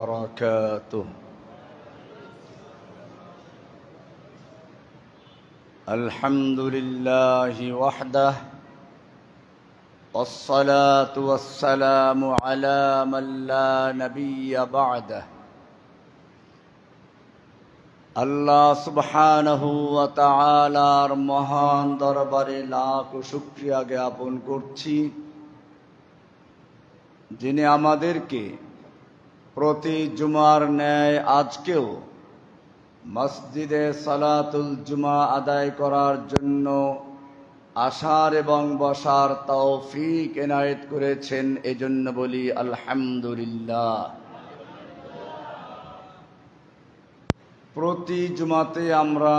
وبركاته. الحمد لله وحده والصلاة والسلام على من لا نبي بعده. আল্লাহ সুবহানাহু ওয়া তাআলার মহান দরবারে লাখ শুকরিয়া জ্ঞাপন করছি, যিনি আমাদেরকে প্রতি জুমার ন্যায় আজকেও মসজিদে সালাতুল জুমা আদায় করার জন্য আসার এবং বসার তৌফিক এনায়েত করেছেন। এজন্য বলি আলহামদুলিল্লাহ। প্রতি জুমাতে আমরা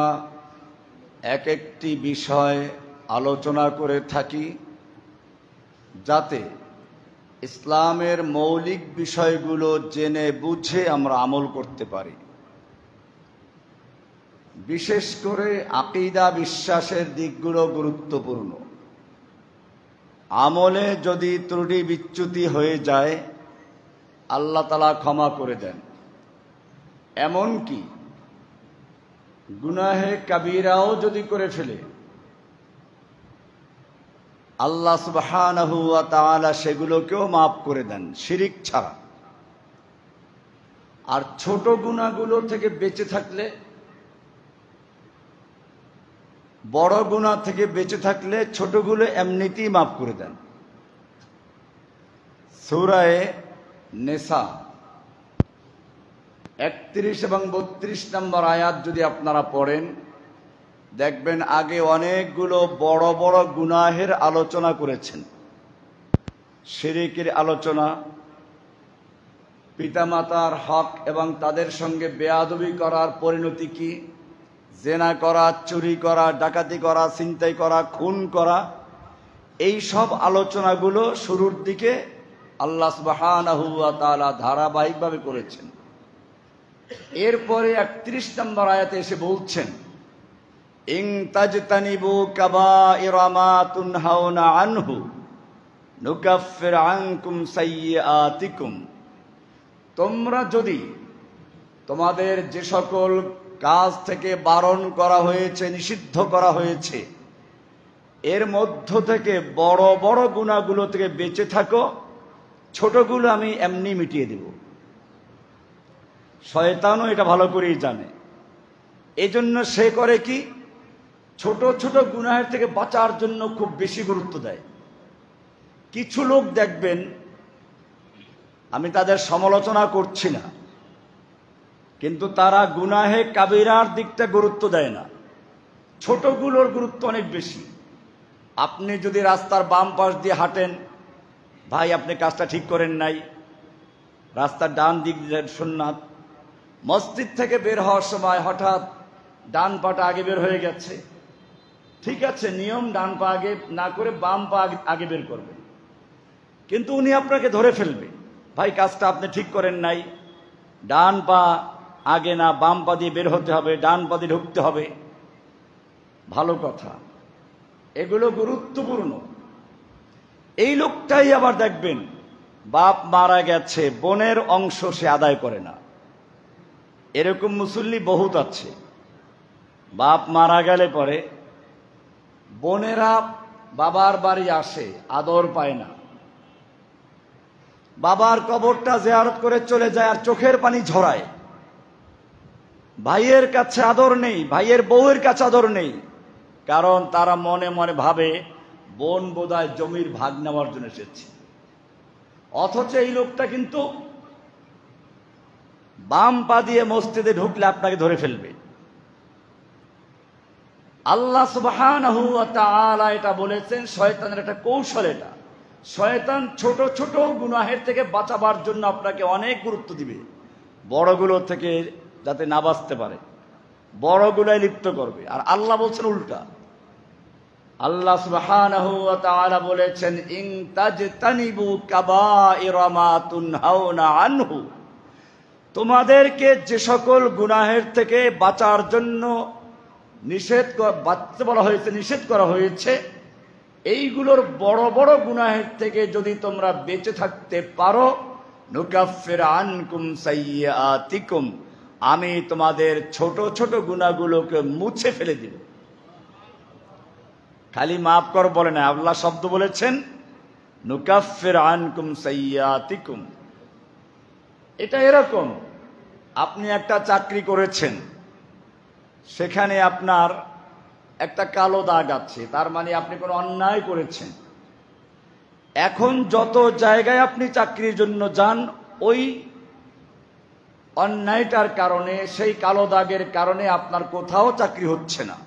এক একটি বিষয় আলোচনা করে থাকি, যাতে ইসলামের মৌলিক বিষয়গুলো জেনে বুঝে আমরা আমল করতে পারি। বিশেষ করে আকীদা বিশ্বাসের দিকগুলো গুরুত্বপূর্ণ। আমলে যদি ত্রুটি বিচ্যুতি হয়ে যায়, আল্লাহ তাআলা ক্ষমা করে দেন। এমনকি গুনাহে কাবীরাও যদি করে ফেলে, আল্লাহ সুবহানাহু ওয়া তাআলা সেগুলোকেও মাফ করে দেন, শিরিক ছাড়া। আর ছোট গুনাহগুলো থেকে বেঁচে থাকলে, বড় গুনাহ থেকে বেঁচে থাকলে ছোটগুলো এমনিতেই মাফ করে দেন। সূরা নিসা 31 এবং 32 নম্বর আয়াত যদি আপনারা পড়েন, দেখবেন আগে অনেকগুলো বড় বড় গুনাহের আলোচনা করেছেন। শিরকের আলোচনা, পিতামাতার হক এবং তাদের সঙ্গে বেয়াদবি করার পরিণতি কি, জেনা করা, চুরি করা, ডাকাতি করা, ছিনতাই করা, খুন করা, এই সব আলোচনাগুলো শুরুর দিকে আল্লাহ সুবহানাহু ওয়া তাআলা ধারাবাহিকভাবে করেছেন। এরপরে 31 নম্বর আয়াতে এসে বলছেন, ইন তাজতানিবু কাবাইরা মা তুনহাউনা আনহু নুকাফির আনকুম সাইয়্যাতিকুম। তোমরা যদি তোমাদের যে সকল কাজ থেকে বারণ করা হয়েছে, নিষিদ্ধ করা হয়েছে, এর মধ্য থেকে বড় বড় গুনাহগুলো থেকে বেঁচে থাকো, ছোটগুলো আমি এমনি মিটিয়ে দেব। শয়তানও এটা ভালো করেই জানে। এজন্য সে করে কি, ছোট ছোট গুনাহের থেকে বাঁচার জন্য খুব বেশি গুরুত্ব দেয়। কিছু লোক দেখবেন, আমি তাদের সমালোচনা করছি না, কিন্তু তারা গুনাহে কাবিরার দিকটা গুরুত্ব দেয় না, ছোটগুলোর গুরুত্ব অনেক বেশি। আপনি যদি রাস্তার বাম পাশ দিয়ে হাঁটেন, ভাই আপনি কাজটা ঠিক করেন নাই, রাস্তার ডান দিক দিয়ে সুন্নাত। মসজিদ থেকে বের হওয়ার সময় হঠাৎ ডান পাটা আগে বের হয়ে গেছে, ঠিক আছে, নিয়ম ডান পা আগে না করে বাম পা আগে বের করবেন, কিন্তু উনি আপনাকে ধরে ফেলবে, ভাই কাজটা আপনি ঠিক করেন নাই, ডান পা আগে না বাম পা দিয়ে বের হতে হবে, ডান পা দিয়ে ঢুকতে হবে। ভালো কথা, এগুলো গুরুত্বপূর্ণ। এই লোকটাই আবার দেখবেন, বাপ মারা গেছে, বোনের অংশ সে আদায় করে না। এরকম মুসল্লি বহুত আছে। বাপ মারা গেলে পরে বোনেরা বাবার বাড়ি আসে, আদর পায় না, বাবার কবরটা জিয়ারত করে চলে যায় আর চোখের পানি ঝরায়। ভাইয়ের কাছে আদর নেই, ভাইয়ের বউয়ের কাছে আদর নেই, কারণ তারা মনে মনে ভাবে বোন বোধহয় জমির ভাগ নেওয়ার জন্য এসেছে। অথচ এই লোকটা কিন্তু বাম পা দিয়ে মসজিদে ঢুকলে আপনাকে ধরে ফেলবে। আল্লাহ সুবহানাহু ওয়া তাআলা এটা বলেছেন, শয়তানের একটা কৌশল এটা। শয়তান ছোট ছোট গুনাহের থেকে বাঁচাবার জন্য আপনাকে অনেক গুরুত্ব দিবে, বড়গুলো থেকে যাতে না বাঁচতে পারে, বড়গুলোয় লিপ্ত করবে। আর আল্লাহ বলছেন উল্টা। আল্লাহ সুবহানাহু ওয়া তাআলা বলেছেন, ইন তাজতানিবু কাবাইরা মা তুনহাউনা আনহু। তোমাদেরকে যে সকল গুনাহের থেকে বাঁচার জন্য বাঁচতে বলা হয়েছে, নিষেধ করা হয়েছে, এইগুলোর বড় বড় গুনাহের থেকে যদি তোমরা বেঁচে থাকতে পারো, নুকাফির আনকুম সাইয়্যাতিকুম, আমি তোমাদের ছোট ছোট গুনাহগুলোকে মুছে ফেলে দিব। খালি মাফ কর বলে না, আল্লাহ শব্দ বলেছেন নুকাফির আনকুম সাইয়্যাতিকুম। এটা এরকম, আপনি একটা চাকরি করেছেন, সেখানে আপনার একটা কালো দাগ আছে, তার মানে আপনি কোনো অন্যায় করেছেন। এখন যত জায়গায় আপনি চাকরির জন্য যান, ওই অন্যায়টার কারণে, সেই কালো দাগের কারণে আপনার কোথাও চাকরি হচ্ছে না।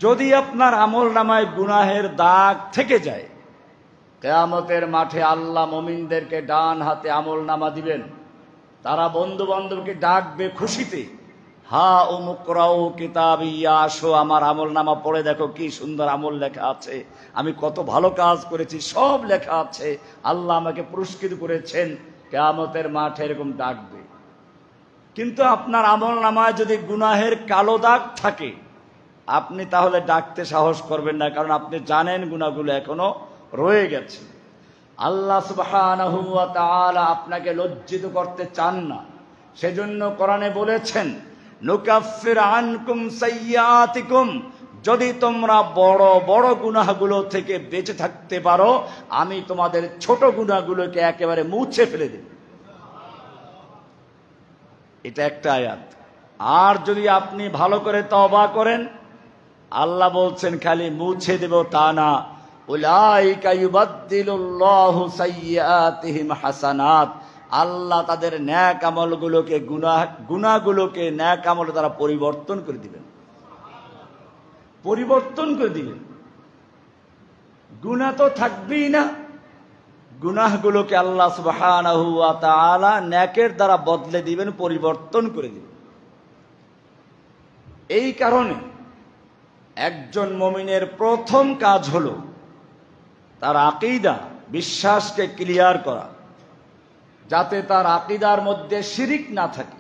যদি আপনার আমলনামায় গুনাহের দাগ থেকে যায়, কিয়ামতের মাঠে আল্লাহ মুমিনদেরকে ডান হাতে আমলনামা দিবেন, তারা বন্ধু বান্ধবকে ডাকবে খুশিতে, হা উমুকরাউ কিতাবিয়া, আসো আমার আমলনামা পড়ে দেখো কি সুন্দর আমল লেখা আছে, আমি কত ভালো কাজ করেছি সব লেখা আছে, আল্লাহ আমাকে পুরস্কৃত করেছেন। কিয়ামতের মাঠে এরকম ডাকবে। কিন্তু আপনার আমলনামায় যদি গুনাহের কালো দাগ থাকে, আপনি তাহলে ডাকতে সাহস করবেন না, কারণ আপনি জানেন গুনাহগুলো এখনো রয়ে গেছে। আল্লাহ সুবহানাহু ওয়া তাআলা আপনাকে লজ্জিত করতে চান না, সেজন্য কোরআনে বলেছেন নুকাফির আনকুম সাইয়্যাতিকুম, যদি তোমরা বড় বড় গুনাহগুলো থেকে বেঁচে থাকতে পারো, আমি তোমাদের ছোট গুনাহগুলোকে একেবারে মুছে ফেলে দেব। এটা একটা আয়াত। আর যদি আপনি ভালো করে তওবা করেন, আল্লাহ বলছেন খালি মুছে দেব তা না, উলাইকা ইউবাদদিলুল্লাহু সাইয়্যাতিহিম হাসানাত, আল্লাহ তাদের ন্যাক আমলগুলোকে গুনাহগুলোকে ন্যাক আমলে তারা পরিবর্তন করে দিবেন, পরিবর্তন করে দিবেন। গুনাহ তো থাকবেই না, গুনাহগুলোকে আল্লাহ সুবহানাহু ওয়া তাআলা ন্যাকের দ্বারা বদলে দিবেন, পরিবর্তন করে দিবেন। এই কারণে একজন মুমিনের প্রথম কাজ হলো তার আকীদা, বিশ্বাসকে ক্লিয়ার করা, যাতে তার আকীদার মধ্যে শিরিক না থাকে।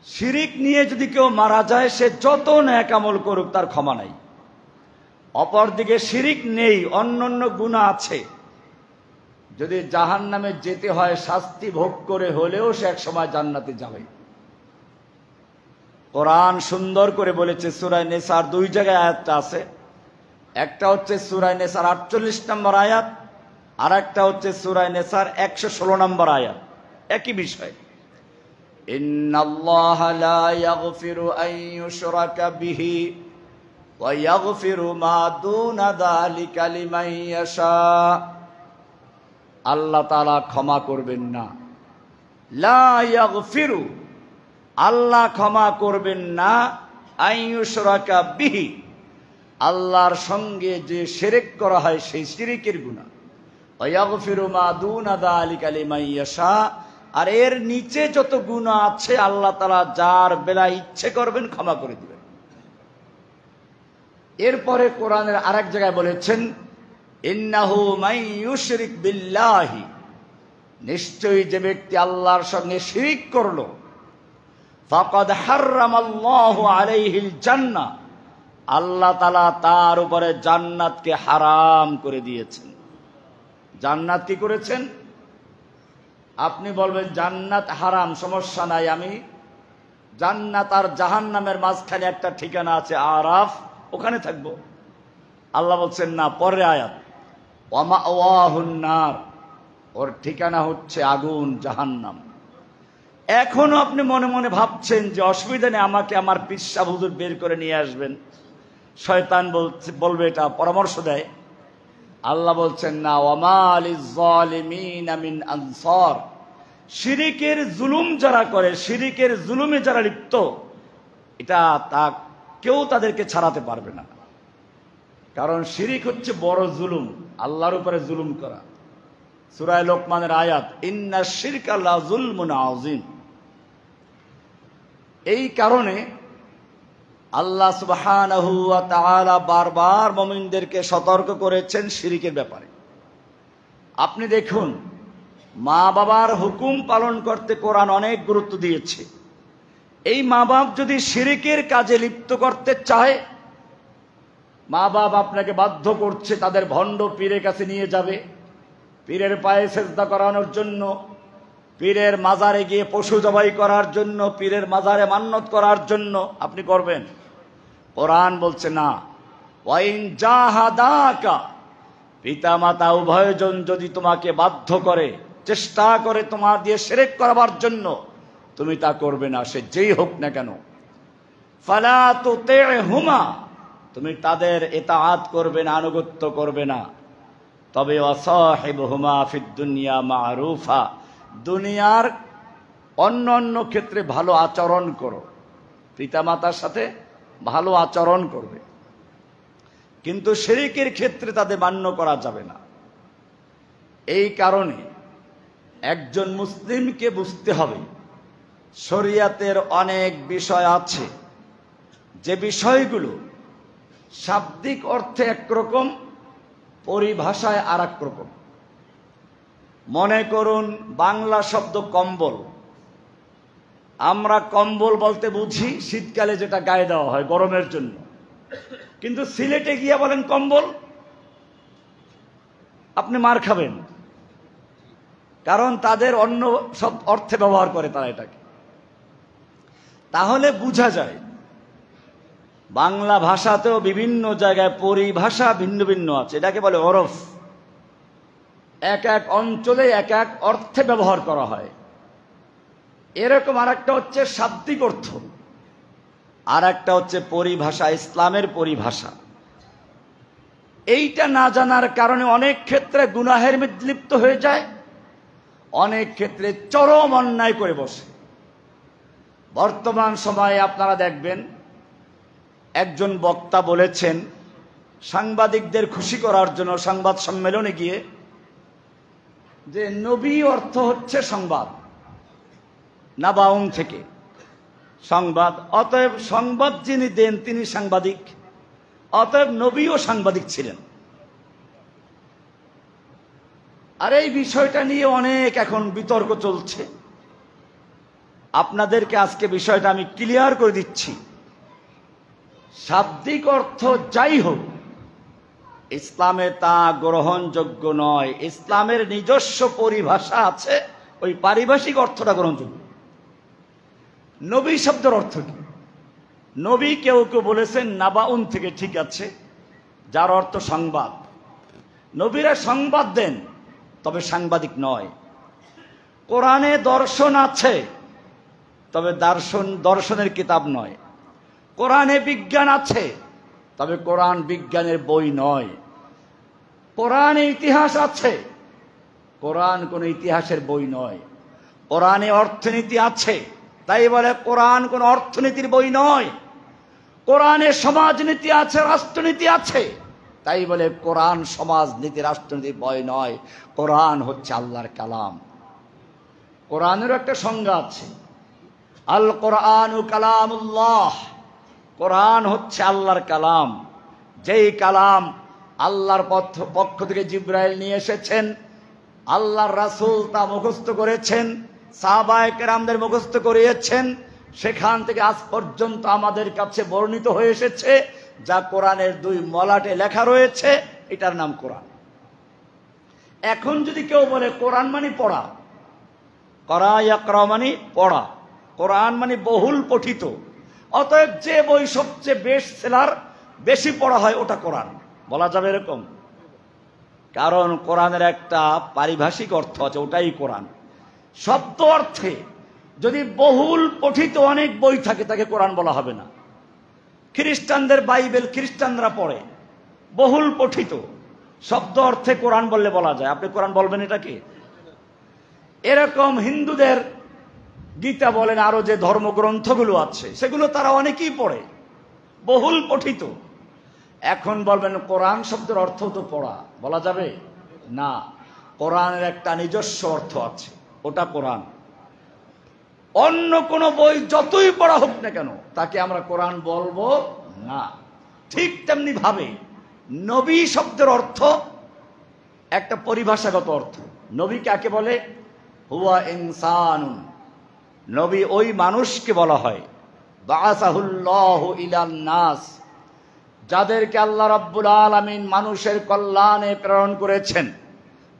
শিরিক নিয়ে যদি কেউ মারা যায়, সে যত নেক আমল করুক তার ক্ষমা নাই। অপরদিকে শিরিক নেই, অন্যান্য গুনাহ আছে, যদি জাহান্নামে যেতে হয় শাস্তি ভোগ করে হলেও সে এক সময় জান্নাতে যাবে। কোরআন সুন্দর করে বলেছে, সূরা নিসার 2 জায়গায় আয়াতটা আছে। একটা হচ্ছে সূরা নিসার 48 নম্বর আয়াত, আর একটা হচ্ছে সূরা নিসার 116 নম্বর আয়াত, একই বিষয়। ইন্নাল্লাহা লা ইয়াগফিরু আন ইউশরাকা বিহি ওয়া ইয়াগফিরু মা দুনা যালিকা লিমান ইয়াশা, আল্লাহ তাআলা ক্ষমা করবেন না। লা ইয়াগফিরু, আল্লাহ ক্ষমা করবেন না, আন ইউশরাকা বিহি, আল্লাহর সঙ্গে যে শিরক করা হয় সেই শিরকের গুনাহ, ওয়া ইয়াগফিরু মা দুনা যালিকা লিমান ইয়াশা, আর এর নিচে যত গুনাহ আছে আল্লাহ তাআলা যার বেলা ইচ্ছে করবেন ক্ষমা করে দিবেন। এরপরে কোরআনের আরেক জায়গায় বলেছেন ইন্নাহু মান ইউশরিক বিল্লাহি, নিশ্চয়ই যে ব্যক্তি আল্লাহর সঙ্গে শিরক করলো, ফাকাদ হাররামাল্লাহু আলাইহিল জান্নাহ, আল্লাহ তাআলা তার উপরে জান্নাতকে হারাম করে দিয়েছেন। জান্নাত কি করেছেন? আপনি বলবেন জান্নাত হারাম, সমস্যা নাই, আমি জান্নাত আর জাহান্নামের মাঝখানে একটা ঠিকানা আছে আরাফ, ওখানে থাকবো। আল্লাহ বলছেন না, পরের আয়াত, ওয়া মাওয়াহুন নার, ওর ঠিকানা হচ্ছে আগুন, জাহান্নাম। এখনো আপনি মনে মনে ভাবছেন যে অসুবিধা নেই, আমাকে আমার পিসাব হুজুর বের করে নিয়ে আসবেন, শয়তান বলবে, এটা পরামর্শ দেয়। আল্লাহ বলছেন না, ওয়া মা লিয-যালিমিনা মিন আনসার, শিরিকের জুলুম যারা করে, শিরিকের জুলুমে যারা লিপ্ত, এটা তা কেউ তাদেরকে ছাড়াতে পারবে না। কারণ শিরিক হচ্ছে বড় জুলুম, আল্লাহর উপরে জুলুম করা। সূরা লোকমানের আয়াত, ইন্নাশ শিরকা লা যুলমুন আযীম। এই কারণে আল্লাহ সুবহানাহু ওয়া তাআলা বারবার মুমিনদেরকে সতর্ক করেছেন শিরিকের ব্যাপারে। আপনি দেখুন, মা বাবার হুকুম পালন করতে কোরআন অনেক গুরুত্ব দিয়েছে। এই মা বাপ যদি শিরিকের কাজে লিপ্ত করতে চায়, মা বাপ আপনাকে বাধ্য করছে তাদের ভণ্ড পীরের কাছে নিয়ে যাবে, পীরের পায়ে সেজদা করানোর জন্য, পীরের মাজারে গিয়ে পশু জবাই করার জন্য, পীরের মাজারে মান্নত করার জন্য আপনি করবেন? কোরআন বলছে না। ওয়াইন জাহাদাকা, পিতা মাতা উভয়জন যদি তোমাকে বাধ্য করে, চেষ্টা করে তোমার দিয়ে শিরক করাবার জন্য, তুমি তা করবে না, সে যেই হোক না কেন। ফালা তুতি'হুমা, তুমি তাদের ইতাআত করবে না, আনুগত্য করবে না। তবে ওয়াসাহিবহুমা ফিদ দুনিয়া মা'রুফা, দুনিয়ার অন্য অন্য ক্ষেত্রে ভালো আচরণ করো, পিতামাতার সাথে ভালো আচরণ করবে, কিন্তু শিরকের ক্ষেত্রে তাদের মান্য করা যাবে না। এই কারণে একজন মুসলিমকে বুঝতে হবে শরিয়াতের অনেক বিষয় আছে, যে বিষয়গুলো শাব্দিক অর্থে একরকম, পরিভাষায় আর এক রকম। মনে করুন বাংলা শব্দ কম্বল, আমরা কম্বল বলতে বুঝি শীতকালে যেটা গায়ে দেওয়া হয় গরমের জন্য, কিন্তু সিলেটে গিয়ে বলেন কম্বল, আপনি মার খাবেন, কারণ তাদের অন্য সব অর্থে ব্যবহার করে তারা এটাকে। তাহলে বোঝা যায় বাংলা ভাষাতেও বিভিন্ন জায়গায় পরিভাষা ভিন্ন ভিন্ন আছে, এটাকে বলে ওরফ। এক এক অঞ্চলে এক এক অর্থে ব্যবহার করা হয়। এরকম আর একটা হচ্ছে শাব্দিক অর্থ, আর একটা হচ্ছে পরিভাষা, ইসলামের পরিভাষা। এইটা না জানার কারণে অনেক ক্ষেত্রে গুনাহের মধ্যে লিপ্ত হয়ে যায়, অনেক ক্ষেত্রে চরম অন্যায় করে বসে। বর্তমান সময়ে আপনারা দেখবেন একজন বক্তা বলেছেন সাংবাদিকদের খুশি করার জন্য সংবাদ সম্মেলনে গিয়ে, যে নবী অর্থ হচ্ছে সংবাদ, নাবাউন থেকে সংবাদ, অতএব সংবাদ যিনি দেন তিনি সাংবাদিক, অতএব নবীও সাংবাদিক ছিলেন। আর এই বিষয়টা নিয়ে অনেক এখন বিতর্ক চলছে। আপনাদেরকে আজকে বিষয়টা আমি ক্লিয়ার করে দিচ্ছি। শাব্দিক অর্থ যাই হোক, ইসলামে তা গ্রহণযোগ্য নয়। ইসলামের নিজস্ব পরিভাষা আছে, ওই পারিভাষিক অর্থটা গ্রহণযোগ্য। নবী শব্দের অর্থ কি? নবী কেউ কেউ বলেছেন নাবাউন থেকে, ঠিক আছে, যার অর্থ সংবাদ। নবীরা সংবাদ দেন, তবে সাংবাদিক নয়। কোরআনে দর্শন আছে, তবে দর্শনের কিতাব নয়। কোরআনে বিজ্ঞান আছে, তবে কোরআন বিজ্ঞানের বই নয়। কোরআনে ইতিহাস আছে, কোরআন কোন ইতিহাসের বই নয়। কোরআনে অর্থনীতি আছে, তাই বলে কোরআন কোন অর্থনীতির বই নয়। কোরআনে সমাজনীতি আছে, রাষ্ট্রনীতি আছে, তাই বলে কোরআন সমাজনীতি রাষ্ট্রনীতির বই নয়। কোরআন হচ্ছে আল্লাহর কালাম। কোরআনেরও একটা সংজ্ঞা আছে, আল কোরআনু কালামুল্লাহ। কোরআন হচ্ছে আল্লাহর কালাম, যেই কালাম আল্লাহর পক্ষ থেকে জিবরাইল নিয়ে এসেছেন, আল্লাহর রাসূল তা মুখস্থ করেছেন, সাহাবায়ে কেরামদের মুখস্থ করিয়েছেন, সেখান থেকে আজ পর্যন্ত আমাদের কাছে বর্ণিত হয়ে এসেছে, যা কোরআনের 2 মলাটে লেখা রয়েছে, এটার নাম কোরআন। এখন যদি কেউ বলে কোরআন মানে পড়া, করা ইয়াকরা মানে পড়া, কোরআন মানে বহুল পঠিত, অতএব যে বই সবচেয়ে বেস্ট সেলার, বেশি পড়া হয়, ওটা কোরআন বলা যাবে এরকম? কারণ কোরআনের একটা পারিভাষিক অর্থ আছে, ওটাই কোরআন। শব্দ অর্থে যদি বহুল পঠিত অনেক বই থাকে, তাকে কোরআন বলা হবে না। খ্রিস্টানদের বাইবেল খ্রিস্টানরা পড়ে, বহুল পঠিত, শব্দ অর্থে কোরআন বললে বলা যায়। আপনি কোরআন বলবেন এটাকে? এরকম হিন্দুদের গীতা বলেন, আরো যে ধর্মগ্রন্থগুলো আছে সেগুলো তারা অনেকেই পড়ে, বহুল পঠিত। এখন বলবেন কোরআন শব্দের অর্থ তো পড়া, বলা যাবে না। কোরআনের একটা নিজস্ব অর্থ আছে, ওটা কোরআন। অন্য কোন বই যতই পড়া হোক না কেন, তাকে আমরা কোরআন বলবো না। ঠিক তেমনি ভাবে নবী শব্দের অর্থ একটা পরিভাষাগত অর্থ। নবী কাকে বলে? হুয়া ইনসানুন। নবী ওই মানুষকে বলা হয়, বাআসাহুল্লাহু ইলান নাস, যাদেরকে আল্লাহ রাব্বুল আলামিন মানুষের কল্যাণে প্রেরণ করেছেন।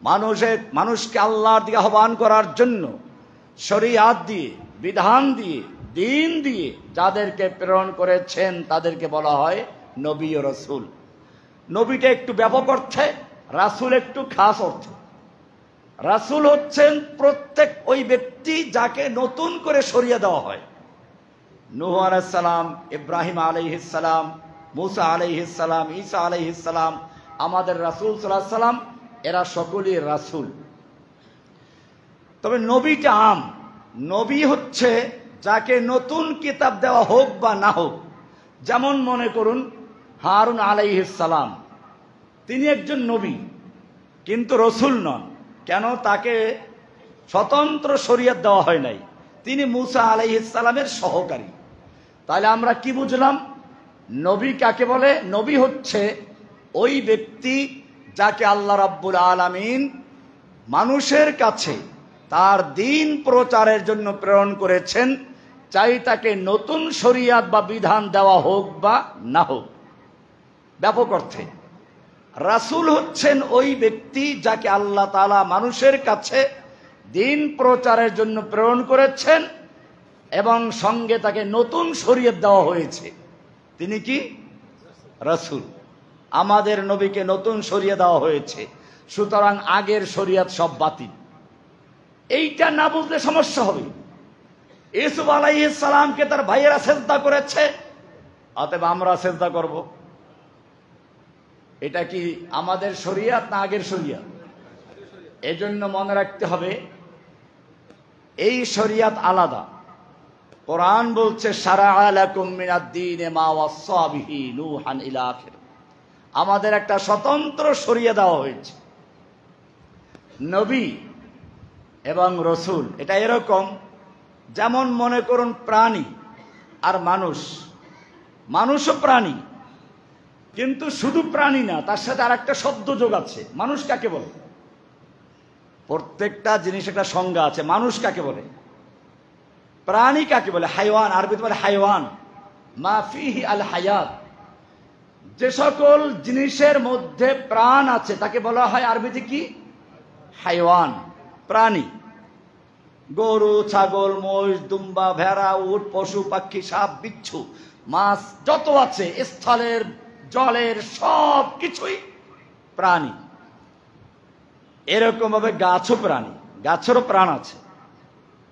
মানুষকে আল্লাহর দিকে আহ্বান করার জন্য শরিয়াত দিয়ে, বিধান দিয়ে, দিন দিয়ে যাদেরকে প্রেরণ করেছেন তাদেরকে বলা হয় নবী ও রাসূল। নবীটা একটু ব্যাপক অর্থে, রাসূল একটু খাস অর্থে। রাসূল হচ্ছেন প্রত্যেক ওই ব্যক্তি যাকে নতুন করে শরিয়া দেওয়া হয়। নূহ আলাইহিস সালাম, ইব্রাহিম আলাইহিস সালাম, মুসা আলাইহিস সালাম, ঈসা আলাইহিস সালাম, আমাদের রাসূল সাল্লাল্লাহু আলাইহি সাল্লাম, এরা সকলেই রাসূল। তবে নবীটা আম। নবী হচ্ছে যাকে নতুন কিতাব দেওয়া হোক বা না হোক। যেমন মনে করুন হারুন আলাইহিস সালাম, তিনি একজন নবী কিন্তু রসুল নন। কেন? তাকে স্বতন্ত্র শরিয়ত দেওয়া হয় নাই, তিনি মুসা আলাইহিস সালামের সহকারী। তাহলে আমরা কি বুঝলাম? নবী কাকে বলে? নবী হচ্ছে ওই ব্যক্তি যাকে আল্লাহ রাব্বুল আলামিন মানুষের কাছে তার দিন প্রচারের জন্য প্রেরণ করেছেন, চাই তাকে নতুন শরিয়াত বা বিধান দেওয়া হোক বা না হোক। ব্যাপক অর্থে রাসূল হচ্ছেন ওই ব্যক্তি যাকে আল্লাহ তাআলা মানুষের কাছে দিন প্রচারের জন্য প্রেরণ করেছেন এবং সঙ্গে তাকে নতুন শরিয়ত দেওয়া হয়েছে। তিনি কি? রাসূল। আমাদের নবীকে নতুন শরিয়ত দেওয়া হয়েছে, সুতরাং আগের শরিয়ত সব বাতিল। এইটা না বুঝলে সমস্যা হবে। ইউসুফ আলাইহিস সালামকে তার ভাইয়েরা সেজদা করেছে, অতএব আমরা সেজদা করব। এটা কি আমাদের শরিয়ত না আগের শরিয়ত? এজন্য মনে রাখতে হবে এই শরিয়ত আলাদা। কোরআন বলছে শারা'a লাকুম মিনাদ-দীনি মা ওয়াসসা বিহি নূহান ইলা আখির। আমাদের একটা স্বতন্ত্র শরিয়ত দেওয়া হয়েছে। নবী এবং রসুল এটা এরকম, যেমন মনে করুন প্রাণী আর মানুষ। মানুষও প্রাণী, কিন্তু শুধু প্রাণী না, তার সাথে আর একটা শব্দ যোগ আছে। মানুষ কাকে বলে? প্রত্যেকটা জিনিস একটা সংজ্ঞা আছে। মানুষ কাকে বলে? প্রাণী কাকে বলে? হাইওয়ান, আরবিতে বলে হাইওয়ান, মা ফিহি আল হায়াত। যে সকল জিনিসের মধ্যে প্রাণ আছে তাকে বলা হয় আরবিতে কি? হাইওয়ান, প্রাণী। গরু, ছাগল, মহিষ, দুম্বা, ভেড়া, উট, পশু পাখি, সাপ, বিচ্ছু, মাছ যত আছে, স্থলের জলের সব কিছুই প্রাণী। এরকম ভাবে গাছও প্রাণী, গাছেরও প্রাণ আছে।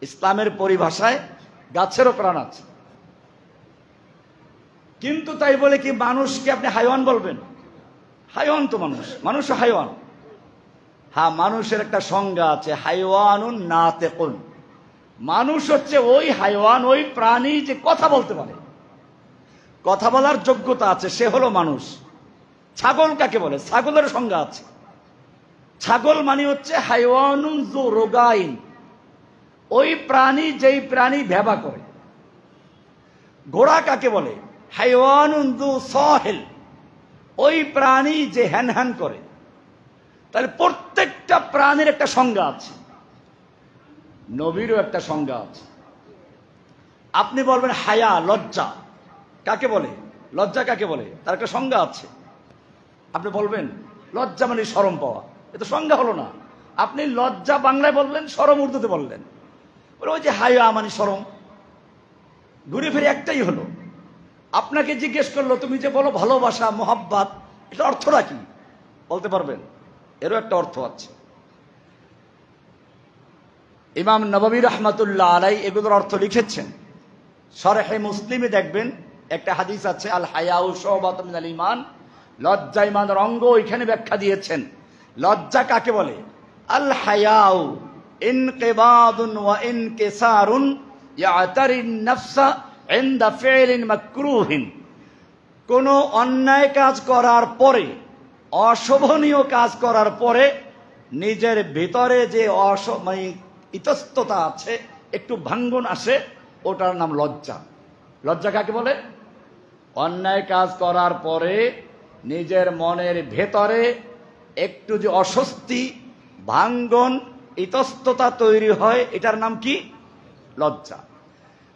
ইসলামের পরিভাষায় গাছেরও প্রাণ আছে। কিন্তু তাই বলে কি মানুষকে আপনি হাইওয়ান বলবেন? হাইওয়ান তো মানুষ, মানুষও হাইওয়ান। হ্যাঁ, মানুষের একটা সংজ্ঞা আছে, হাইওয়ানুন নাতিকুন। মানুষ হচ্ছে ওই হাইওয়ান, ওই প্রাণী যে কথা বলতে পারে, কথা বলার যোগ্যতা আছে, সে হলো মানুষ। ছাগল কাকে বলে? ছাগলের সংজ্ঞা আছে। ছাগল মানে হচ্ছে হাইওয়ানুন যু রোগাইন, ওই প্রাণী যেই প্রাণী ভেবা করে। ঘোড়া কাকে বলে? হাইওয়ানুন যু সাহিল, ওই প্রাণী যে হ্যান হ্যান করে। তাহলে প্রত্যেকটা প্রাণীর একটা সংজ্ঞা আছে, নবীরও একটা সংজ্ঞা আছে। আপনি বলবেন হায়া, লজ্জা কাকে বলে? লজ্জা কাকে বলে? তার একটা সংজ্ঞা আছে। আপনি বলবেন লজ্জা মানে শরম পাওয়া, এ তো সংজ্ঞা হলো না। আপনি লজ্জা বাংলায় বললেন, শরম উর্দুতে বললেন। ওই যে হায়া মানে শরম, ঘুরে ফিরে একটাই হলো। আপনাকে জিজ্ঞেস করলো তুমি যে বলো ভালোবাসা, মোহাব্বত, এটা অর্থটা কি বলতে পারবেন? এরও একটা অর্থ আছে। ইমাম নববী রাহমাতুল্লাহ আলাইহি এগুলোর অর্থ লিখেছেন। শরহে মুসলিমে দেখবেন একটা হাদিস আছে, আল হায়াউ শুবাতুম মিনাল ঈমান, লজ্জা ঈমানের অঙ্গ। ওইখানে ব্যাখ্যা দিয়েছেন লজ্জা কাকে বলে। আল হায়াউ ইনকিবাদুন ওয়া ইনকিসারুন ইয়াতারিন নাফসা ইনদা ফি'লিন মাকরুহিন। কোন অন্যায় কাজ করার পরে, অশোভনীয় কাজ করার পরে নিজের ভিতরে যে ইতস্ততা আছে, একটু ভাঙ্গন আসে, ওটার নাম লজ্জা। লজ্জা কাকে বলে? অন্যায় কাজ করার পরে নিজের মনের ভেতরে একটু যে অস্বস্তি, ভাঙ্গন, ইতস্ততা তৈরি হয়, এটার নাম কি? লজ্জা।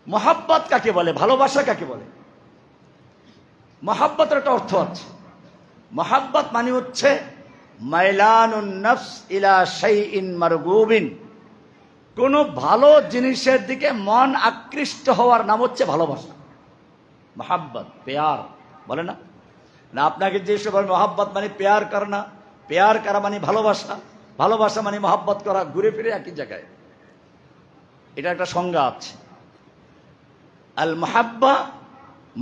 মহাব্বত কাকে বলে? ভালোবাসা কাকে বলে? মহাব্বতের একটা অর্থ আছে। মহাব্বত মানে হচ্ছে মাইলানুন নফস ইলা শাইইন মারগুবিন, কোন ভালো জিনিসের দিকে মন আকৃষ্ট হওয়ার নাম হচ্ছে ভালোবাসা। মোহাব্বত, প্যার বলে না? না আপনাকে যে সব মোহাব্বত মানে প্যার করা না, প্যার করা মানে ভালোবাসা, ভালোবাসা মানে মোহাব্বত করা, ঘুরে ফিরে একই জায়গায়। এটা একটা সংজ্ঞা আছে। আল মুহাব্বা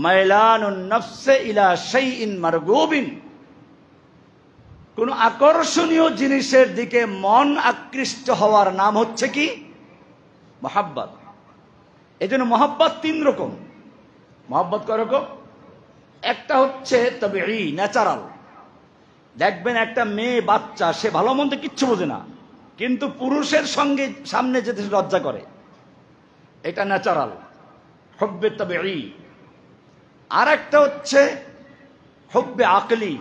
মাইলানুন নফসে ইলা শাইইন মারগুবিন, কোন আকর্ষণীয় জিনিসের দিকে মন আকৃষ্ট হওয়ার নাম হচ্ছে কি? মোহাব্বত। এই জন্য মোহাব্বত তিন রকম। মোহাব্বত কয় রকম? একটা হচ্ছে তাবিঈ, ন্যাচারাল। দেখবেন একটা মেয়ে বাচ্চা, সে ভালো মন্দ কিচ্ছু বোঝে না, কিন্তু পুরুষের সঙ্গে সামনে যেতে লজ্জা করে, এটা ন্যাচারাল, হুব্বে তাবিঈ। আর একটা হচ্ছে হুব্বে আকলি,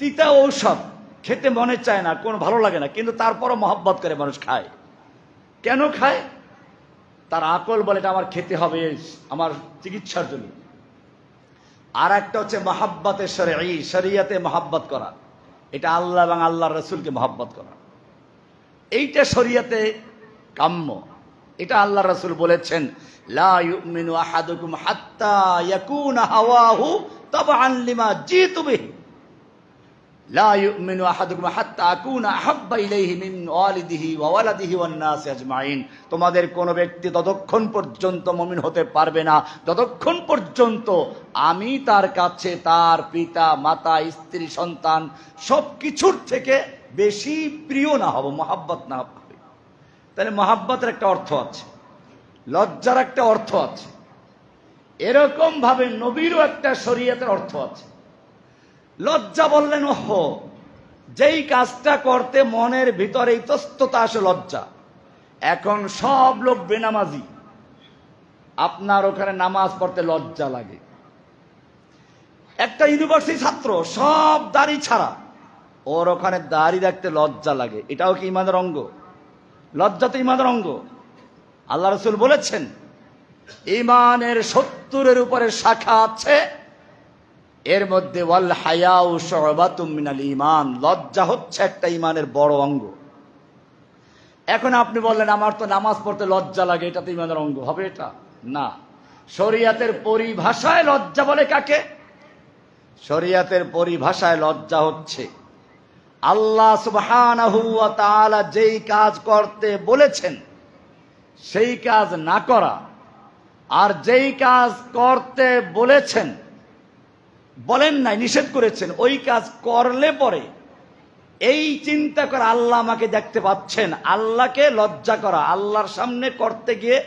তিতা ঔষধ, খেতে মনে চায় না, কোনো ভালো লাগে না, কিন্তু তারপরও মহব্বত করে মানুষ খায়। কেন খায়? তার আকল বলে এটা আমার খেতে হবে, আমার চিকিৎসার জন্য। আর একটা হচ্ছে মহাব্বতে শরঈ, শরিয়াতে মহাব্বত করা, এটা আল্লাহ এবং আল্লাহর রাসূলকে মহাব্বত করা, এইটা শরিয়াতে কাম্য। এটা আল্লাহ রাসূল বলেছেন, লা ইউমিনু আহাদুকুম হাত্তা ইয়াকুনা হাওয়াহু তাবআন লিমা জিতু বিহি, লা ইউমিনু আহাদুকুম হাত্তা আকুনা আহাব্বা ইলাইহি মিন ওয়ালিদিহি ওয়া ওয়ালাদিহি ওয়ান নাসি আজমাইন। তোমাদের কোন ব্যক্তি ততক্ষণ পর্যন্ত মুমিন হতে পারবে না যতক্ষণ পর্যন্ত আমি তার কাছে তার পিতা মাতা স্ত্রী সন্তান সবকিছুর থেকে বেশি প্রিয় না হব, মহাব্বত না হবে। তাহলে মহাব্বতের একটা অর্থ আছে, লজ্জার একটা অর্থ আছে, এরকম ভাবে নবীরও একটা শরীয়তের অর্থ আছে। লজ্জা বললেন, ওহো, যেই কাজটা করতে মনের ভিতরে ইতস্ততা আসে, লজ্জা। এখন সব লোক বেনামাজি, আপনার ওখানে নামাজ পড়তে লজ্জা লাগে। একটা ইউনিভার্সিটি ছাত্র, সব দাড়ি ছাড়া, ওর ওখানে দাড়ি রাখতে লজ্জা লাগে। এটাও কি ইমানের অঙ্গ? লজ্জা তো ইমানের অঙ্গ। আল্লাহ রাসূল বলেছেন, ইমানের 70-এর উপরে শাখা আছে, এর মধ্যে ওয়াল হায়াউ শুবাতুম মিনাল ঈমান, লজ্জা হচ্ছে একটা ইমানের বড় অঙ্গ। এখন আপনি বললেন, আমার তো নামাজ পড়তে লজ্জা লাগে, এটা তো ইমানের অঙ্গ হবে? এটা না। শরিয়াতের পরিভাষায় লজ্জা বলে কাকে? শরিয়াতের পরিভাষায় লজ্জা হচ্ছে আল্লাহ সুবহানাহু ওয়া তাআলা যেই কাজ করতে বলেছেন সেই কাজ না করা, আর যেই কাজ করতে বলেছেন, বলেন নাই, নিষেধ করেছেন, ওই কাজ করলে পরে এই চিন্তা করা আল্লাহ আমাকে দেখতে পাচ্ছেন, আল্লাহকে লজ্জা করা, আল্লাহর সামনে করতে গিয়ে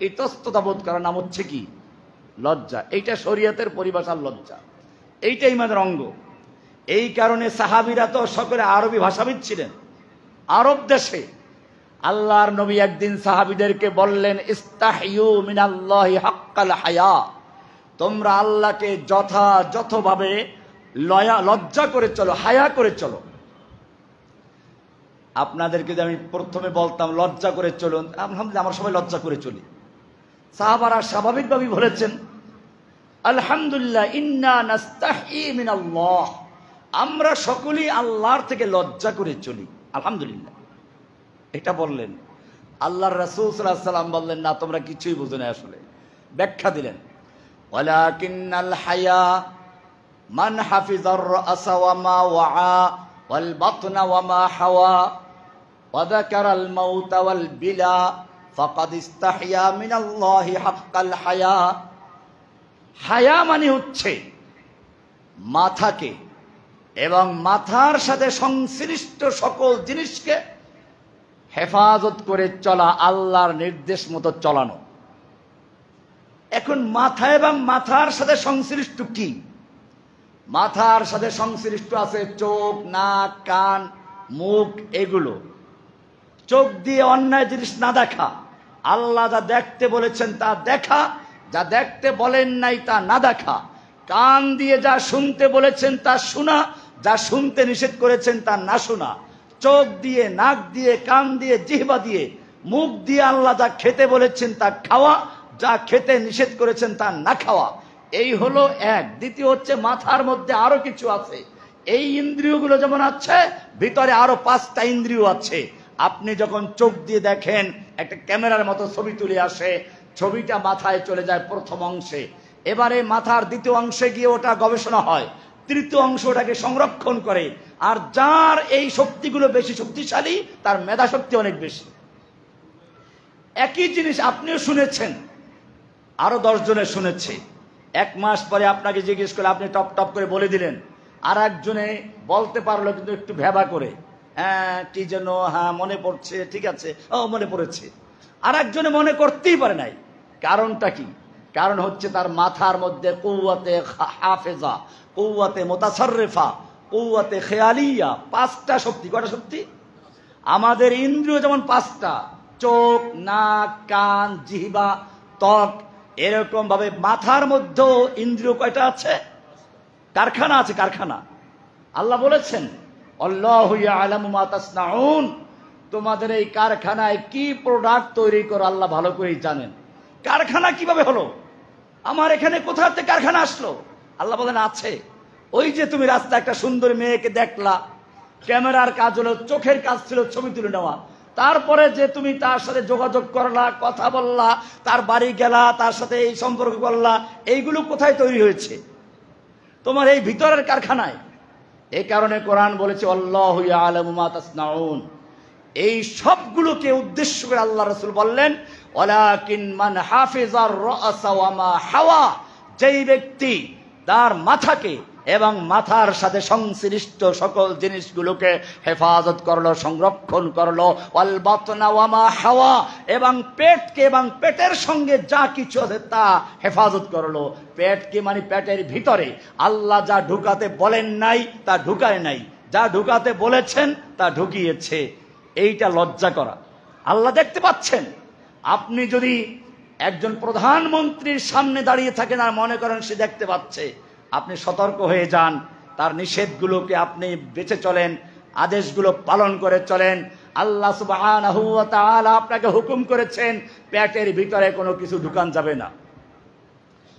ইতস্ততা বোধ করার নাম হচ্ছে কি? লজ্জা। এইটা শরীয়তের পরিভাষার লজ্জা, এইটা ইমানের অঙ্গ। এই কারণে সাহাবীরা তো সকলে আরবি ভাষাবিদ ছিলেন। আরব দেশে আল্লাহর নবী একদিন সাহাবীদেরকে বললেন, ইস্তাহিয়ু মিনাল্লাহি হাক্কাল হায়া, তোমরা আল্লাহকে যথাযথভাবে লজ্জা করে চলো, হায়া করে চলো। আপনাদেরকে যে আমি প্রথমে বলতাম লজ্জা করে চলুন, আলহামদুলিল্লাহ আমরা সবাই লজ্জা করে চলি। সাহাবারা স্বাভাবিকভাবেই বলেছেন, আলহামদুলিল্লাহ ইন্না নাস্তাহি মিনাল্লাহ, আমরা সকলেই আল্লাহর থেকে লজ্জা করে চলি, আলহামদুলিল্লাহ। এটা বললেন। আল্লাহর রাসূল সাল্লাল্লাহু আলাইহি ওয়াসাল্লাম বললেন, না, তোমরা কিছুই বুঝো না। আসলে ব্যাখ্যা দিলেন, ওয়ালাকিন্নাল হায়া মান হাফিজার রাসা ওয়া মা ওয়া ওয়াল বাতনা ওয়া মা হাওয়া ওয়া যাকারাল মাউতা ওয়াল বিলা ফাকাদ ইস্তাহিয়া মিনাল্লাহি হাক্কাল হায়া। হায়া মানে হচ্ছে মাথাকে এবং মাথার সাথে সংশ্লিষ্ট সকল জিনিসকে হেফাজত করে চলা, আল্লাহর নির্দেশ মতো চলানো। এখন মাথা এবং মাথার সাথে সংশ্লিষ্ট কি? মাথার সাথে সংশ্লিষ্ট আছে চোখ, নাক, কান, মুখ, এগুলো। চোখ দিয়ে অন্যায় জিনিস না দেখা, আল্লাহ যা দেখতে বলেছেন তা দেখা, যা দেখতে বলেন নাই তা না দেখা। কান দিয়ে যা শুনতে বলেছেন তা শোনা, যা শুনতে নিষেধ করেছেন তা না শোনা। চোখ দিয়ে, নাক দিয়ে, কান দিয়ে, জিহ্বা দিয়ে, মুখ দিয়ে আল্লাহ যা খেতে বলেছেন তা খাওয়া, যা খেতে নিষেধ করেছেন তা না খাওয়া। এই হলো এক। দ্বিতীয় হচ্ছে মাথার মধ্যে আরো কিছু আছে, এই ইন্দ্রিয়গুলো যেমন আছে, ভিতরে আরো 5টা ইন্দ্রিয় আছে। আপনি যখন চোখ দিয়ে দেখেন, একটা ক্যামেরার মতো ছবি তুলে আসে, ছবিটা মাথায় চলে যায় প্রথম অংশে, এবারে মাথার দ্বিতীয় অংশে গিয়ে ওটা গবেষণা হয়, তৃতীয় অংশ ওটাকে সংরক্ষণ করে। আর যার এই শক্তিগুলো বেশি শক্তিশালী, তার মেধা শক্তি অনেক বেশি। একই জিনিস আপনিও শুনেছেন, আরো 10 জনে শুনেছে। 1 মাস পরে আপনাকে জিজ্ঞেস করে আপনি টপ টপ করে বলে দিলেন, আর একজনে বলতে পারলো কিন্তু একটু ভেবা করে, হ্যাঁ কি যেন, হ্যাঁ মনে পড়ছে, ঠিক আছে, ও মনে পড়েছে। আর একজনে মনে করতেই পারে নাই। কারণটা কি? কারণ হচ্ছে তার মাথার মধ্যে কুওয়াতে হাফেজা, কুওয়াতে মুতাসাররিফা, কুওয়াতে খেয়ালিয়া, 5টা শক্তি। কয়টা শক্তি? আমাদের ইন্দ্রিয় যেমন 5টা, চোখ, নাক, কান, জিহ্বা, ত্বক, এরকম ভাবে মাথার মধ্যেও ইন্দ্রিয় কয়টা আছে? কারখানা আছে, কারখানা। আল্লাহ বলেছেন, আল্লাহু ইয়ালামু মা তাসনাউন, তোমাদের এই কারখানায় কি প্রোডাক্ট তৈরি করো আল্লাহ ভালো করেই জানেন। কারখানা কিভাবে হলো? আমার এখানে কোথা থেকে কারখানা আসলো? আল্লাহ বলেন আছে। ওই যে তুমি রাস্তায় একটা সুন্দর মেয়েকে দেখলা, ক্যামেরার কাজ হলো, চোখের কাজ ছিল ছবি তুলে নেওয়া, তারপরে যে তুমি তার সাথে যোগাযোগ করলা, কথা বললা, তার বাড়ি গেলা, তার সাথে এই সম্পর্ক করলা, এইগুলো কোথায় তৈরি হয়েছে? তোমার এই ভিতরের কারখানায়। এই কারণে কোরআন বলেছে আল্লাহু ইয়ালামু মা তাসনাউন। এই সবগুলোকে উদ্দেশ্য করে আল্লাহ রাসূল বললেন, ওয়ালাকিন মান হাফিজার রাসা ওয়া মা হাওয়া, যেই ব্যক্তি তার মাথাকে এবং মাথার সাথে সংশ্লিষ্ট সকল জিনিসগুলোকে হেফাজত করলো, সংরক্ষণ করলো, ওয়াল বাতনা ওয়া মা হাওয়া, এবং পেটকে এবং পেটের সঙ্গে যা কিছু আছে তা হেফাজত করলো। পেটকে মানে পেটের ভিতরে আল্লাহ যা ঢুকাতে বলেন নাই তা ঢুকায় নাই, যা ঢুকাতে বলেছেন তা ঢুকিয়েছে। এইটা লজ্জা করা। আল্লাহ দেখতে পাচ্ছেন। আপনি যদি একজন প্রধানমন্ত্রীর সামনে দাঁড়িয়ে থাকেন আর মনে করেন সে দেখতে পাচ্ছে, আপনি সতর্ক হয়ে যান, তার নিষেধগুলোকে আপনি বেঁচে চলেন, আদেশগুলো পালন করে চলেন। আল্লাহ সুবহানাহু ওয়া তাআলা আপনাকে হুকুম করেছেন পেটের ভিতরে কোনো কিছু ঢুকান যাবে না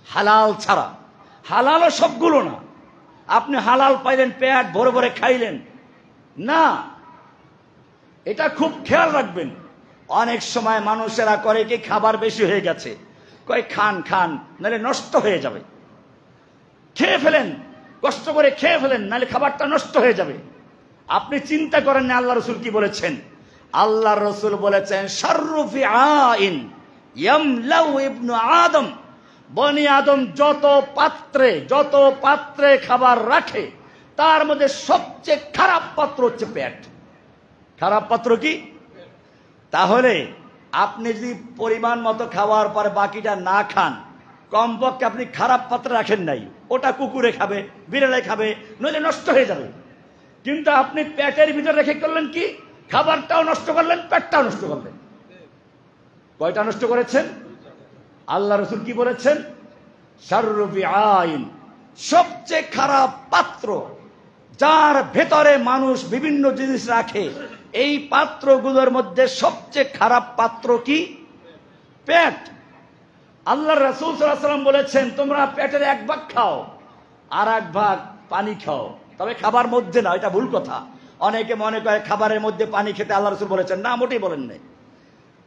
হালাল ছাড়া। হালালও সবগুলো না। আপনি হালাল পাইলেন, পেট ভরে ভরে খাইলেন না, এটা খুব খেয়াল রাখবেন। অনেক সময় মানুষেরা করে কি, খাবার বেশি হয়ে গেছে, কয় খান খান নাহলে নষ্ট হয়ে যাবে, খেয়ে ফেলেন, কষ্ট করে খেয়ে ফেলেন নাহলে খাবারটা নষ্ট হয়ে যাবে। আপনি চিন্তা করেন না আল্লাহ রাসূল কি বলেছেন? আল্লাহ রাসূল বলেছেন, শাররু ফি আইন ইয়ামলাউ ইবনু আদম, বনি আদম যত পাত্রে খাবার রাখে তার মধ্যে সবচেয়ে খারাপ পাত্র হচ্ছে পেট। খারাপ পাত্র কি? তাহলে আপনি যদি পরিমাণ মতো খাওয়ার পরে বাকিটা না খান, কমপক্ষে আপনি খারাপ পাত্রে রাখেন নাই, ওটা কুকুরে খাবে, বিড়ালে খাবে, নইলে নষ্ট হয়ে যাবে। কিন্তু আপনি পেটের ভিতরে রেখে করলেন কি? খাবারটাও নষ্ট করলেন, পেটটাও নষ্ট করলেন। কয়টা নষ্ট করেছেন? আল্লাহ রাসূল কি বলেছেন? শাররু ফি আইন, সবচেয়ে খারাপ পাত্র, যার ভেতরে মানুষ বিভিন্ন জিনিস রাখে, এই পাত্রগুলোর মধ্যে সবচেয়ে খারাপ পাত্র কি? পেট। আল্লাহ রাসূল সাল্লাল্লাহু আলাইহি ওয়াসাল্লাম বলেছেন, তোমরা পেটের 1 ভাগ খাও আর 1 ভাগ পানি খাও, তবে খাবার মধ্যে না। এটা ভুল কথা। অনেকে মনে করে খাবারের মধ্যে পানি খেতে আল্লাহ রাসূল বলেছেন, না, মোটেই বলেন নাই।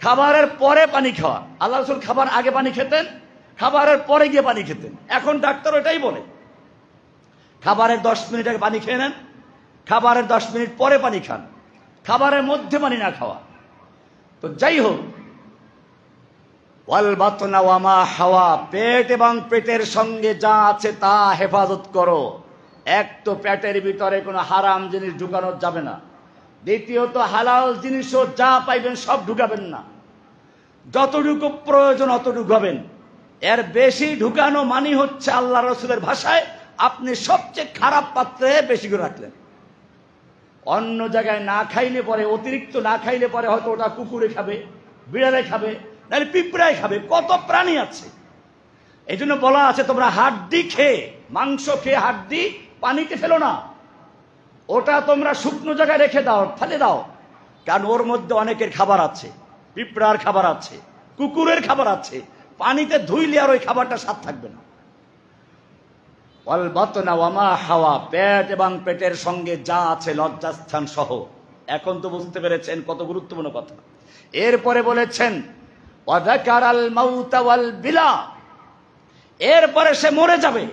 খাবারের পরে পানি খাওয়া। আল্লাহ রাসূল খাবার আগে পানি খেতেন, খাবারের পরে গিয়ে পানি খেতেন। এখন ডাক্তার ওটাই বলে, খাবারের 10 মিনিট আগে পানি খেয়ে নেন, খাবারের 10 মিনিট পরে পানি খান, খাবারের মধ্যে পানি না খাওয়া। তো যাই হোক, ওয়াল বাতনা ওয়া মা হাওয়া, পেট এবং পেটের সঙ্গে যা আছে তা হেফাজত করো। এক তো পেটের ভিতরে কোনো হারাম জিনিস ঢুকানো যাবে না, দ্বিতীয়ত হালাল জিনিসও যা পাইবেন সব ঢুকাবেন না, যতটুকু প্রয়োজন অতটুকু ঢুকাবেন। এর বেশি ঢুকানো মানে হচ্ছে আল্লাহ রাসূলের ভাষায় আপনি সবচেয়ে খারাপ পাত্রে বেশি করে রাখলেন। অন্য জায়গায় না খাইলে পরে, অতিরিক্ত না খাইলে পরে হয়তো ওটা কুকুরে খাবে, বিড়ালে খাবে, নাহলে পিঁপড়ায় খাবে, কত প্রাণী আছে। এই জন্য বলা আছে, তোমরা হাড্ডি খেয়ে, মাংস খেয়ে হাড্ডি পানিতে ফেলো না, ওটা তোমরা শুকনো জায়গায় রেখে দাও, ফেলে দাও। কারণ ওর মধ্যে অনেকের খাবার আছে, পিঁপড়ার খাবার আছে, কুকুরের খাবার আছে, পানিতে ধুইলে আর ওই খাবারটা স্বাদ থাকবে না। ওয়াল বাতনা ওয়া মা হাওয়া, পেট এবং পেটের সঙ্গে যা আছে লজ্জাস্থান সহ। এখন তো বুঝতে পেরেছেন কত গুরুত্বপূর্ণ কথা। এরপরে বলেছেন ওয়া যাকারাল মাউতা ওয়াল বিলা, এরপরে সে মরে যাবে,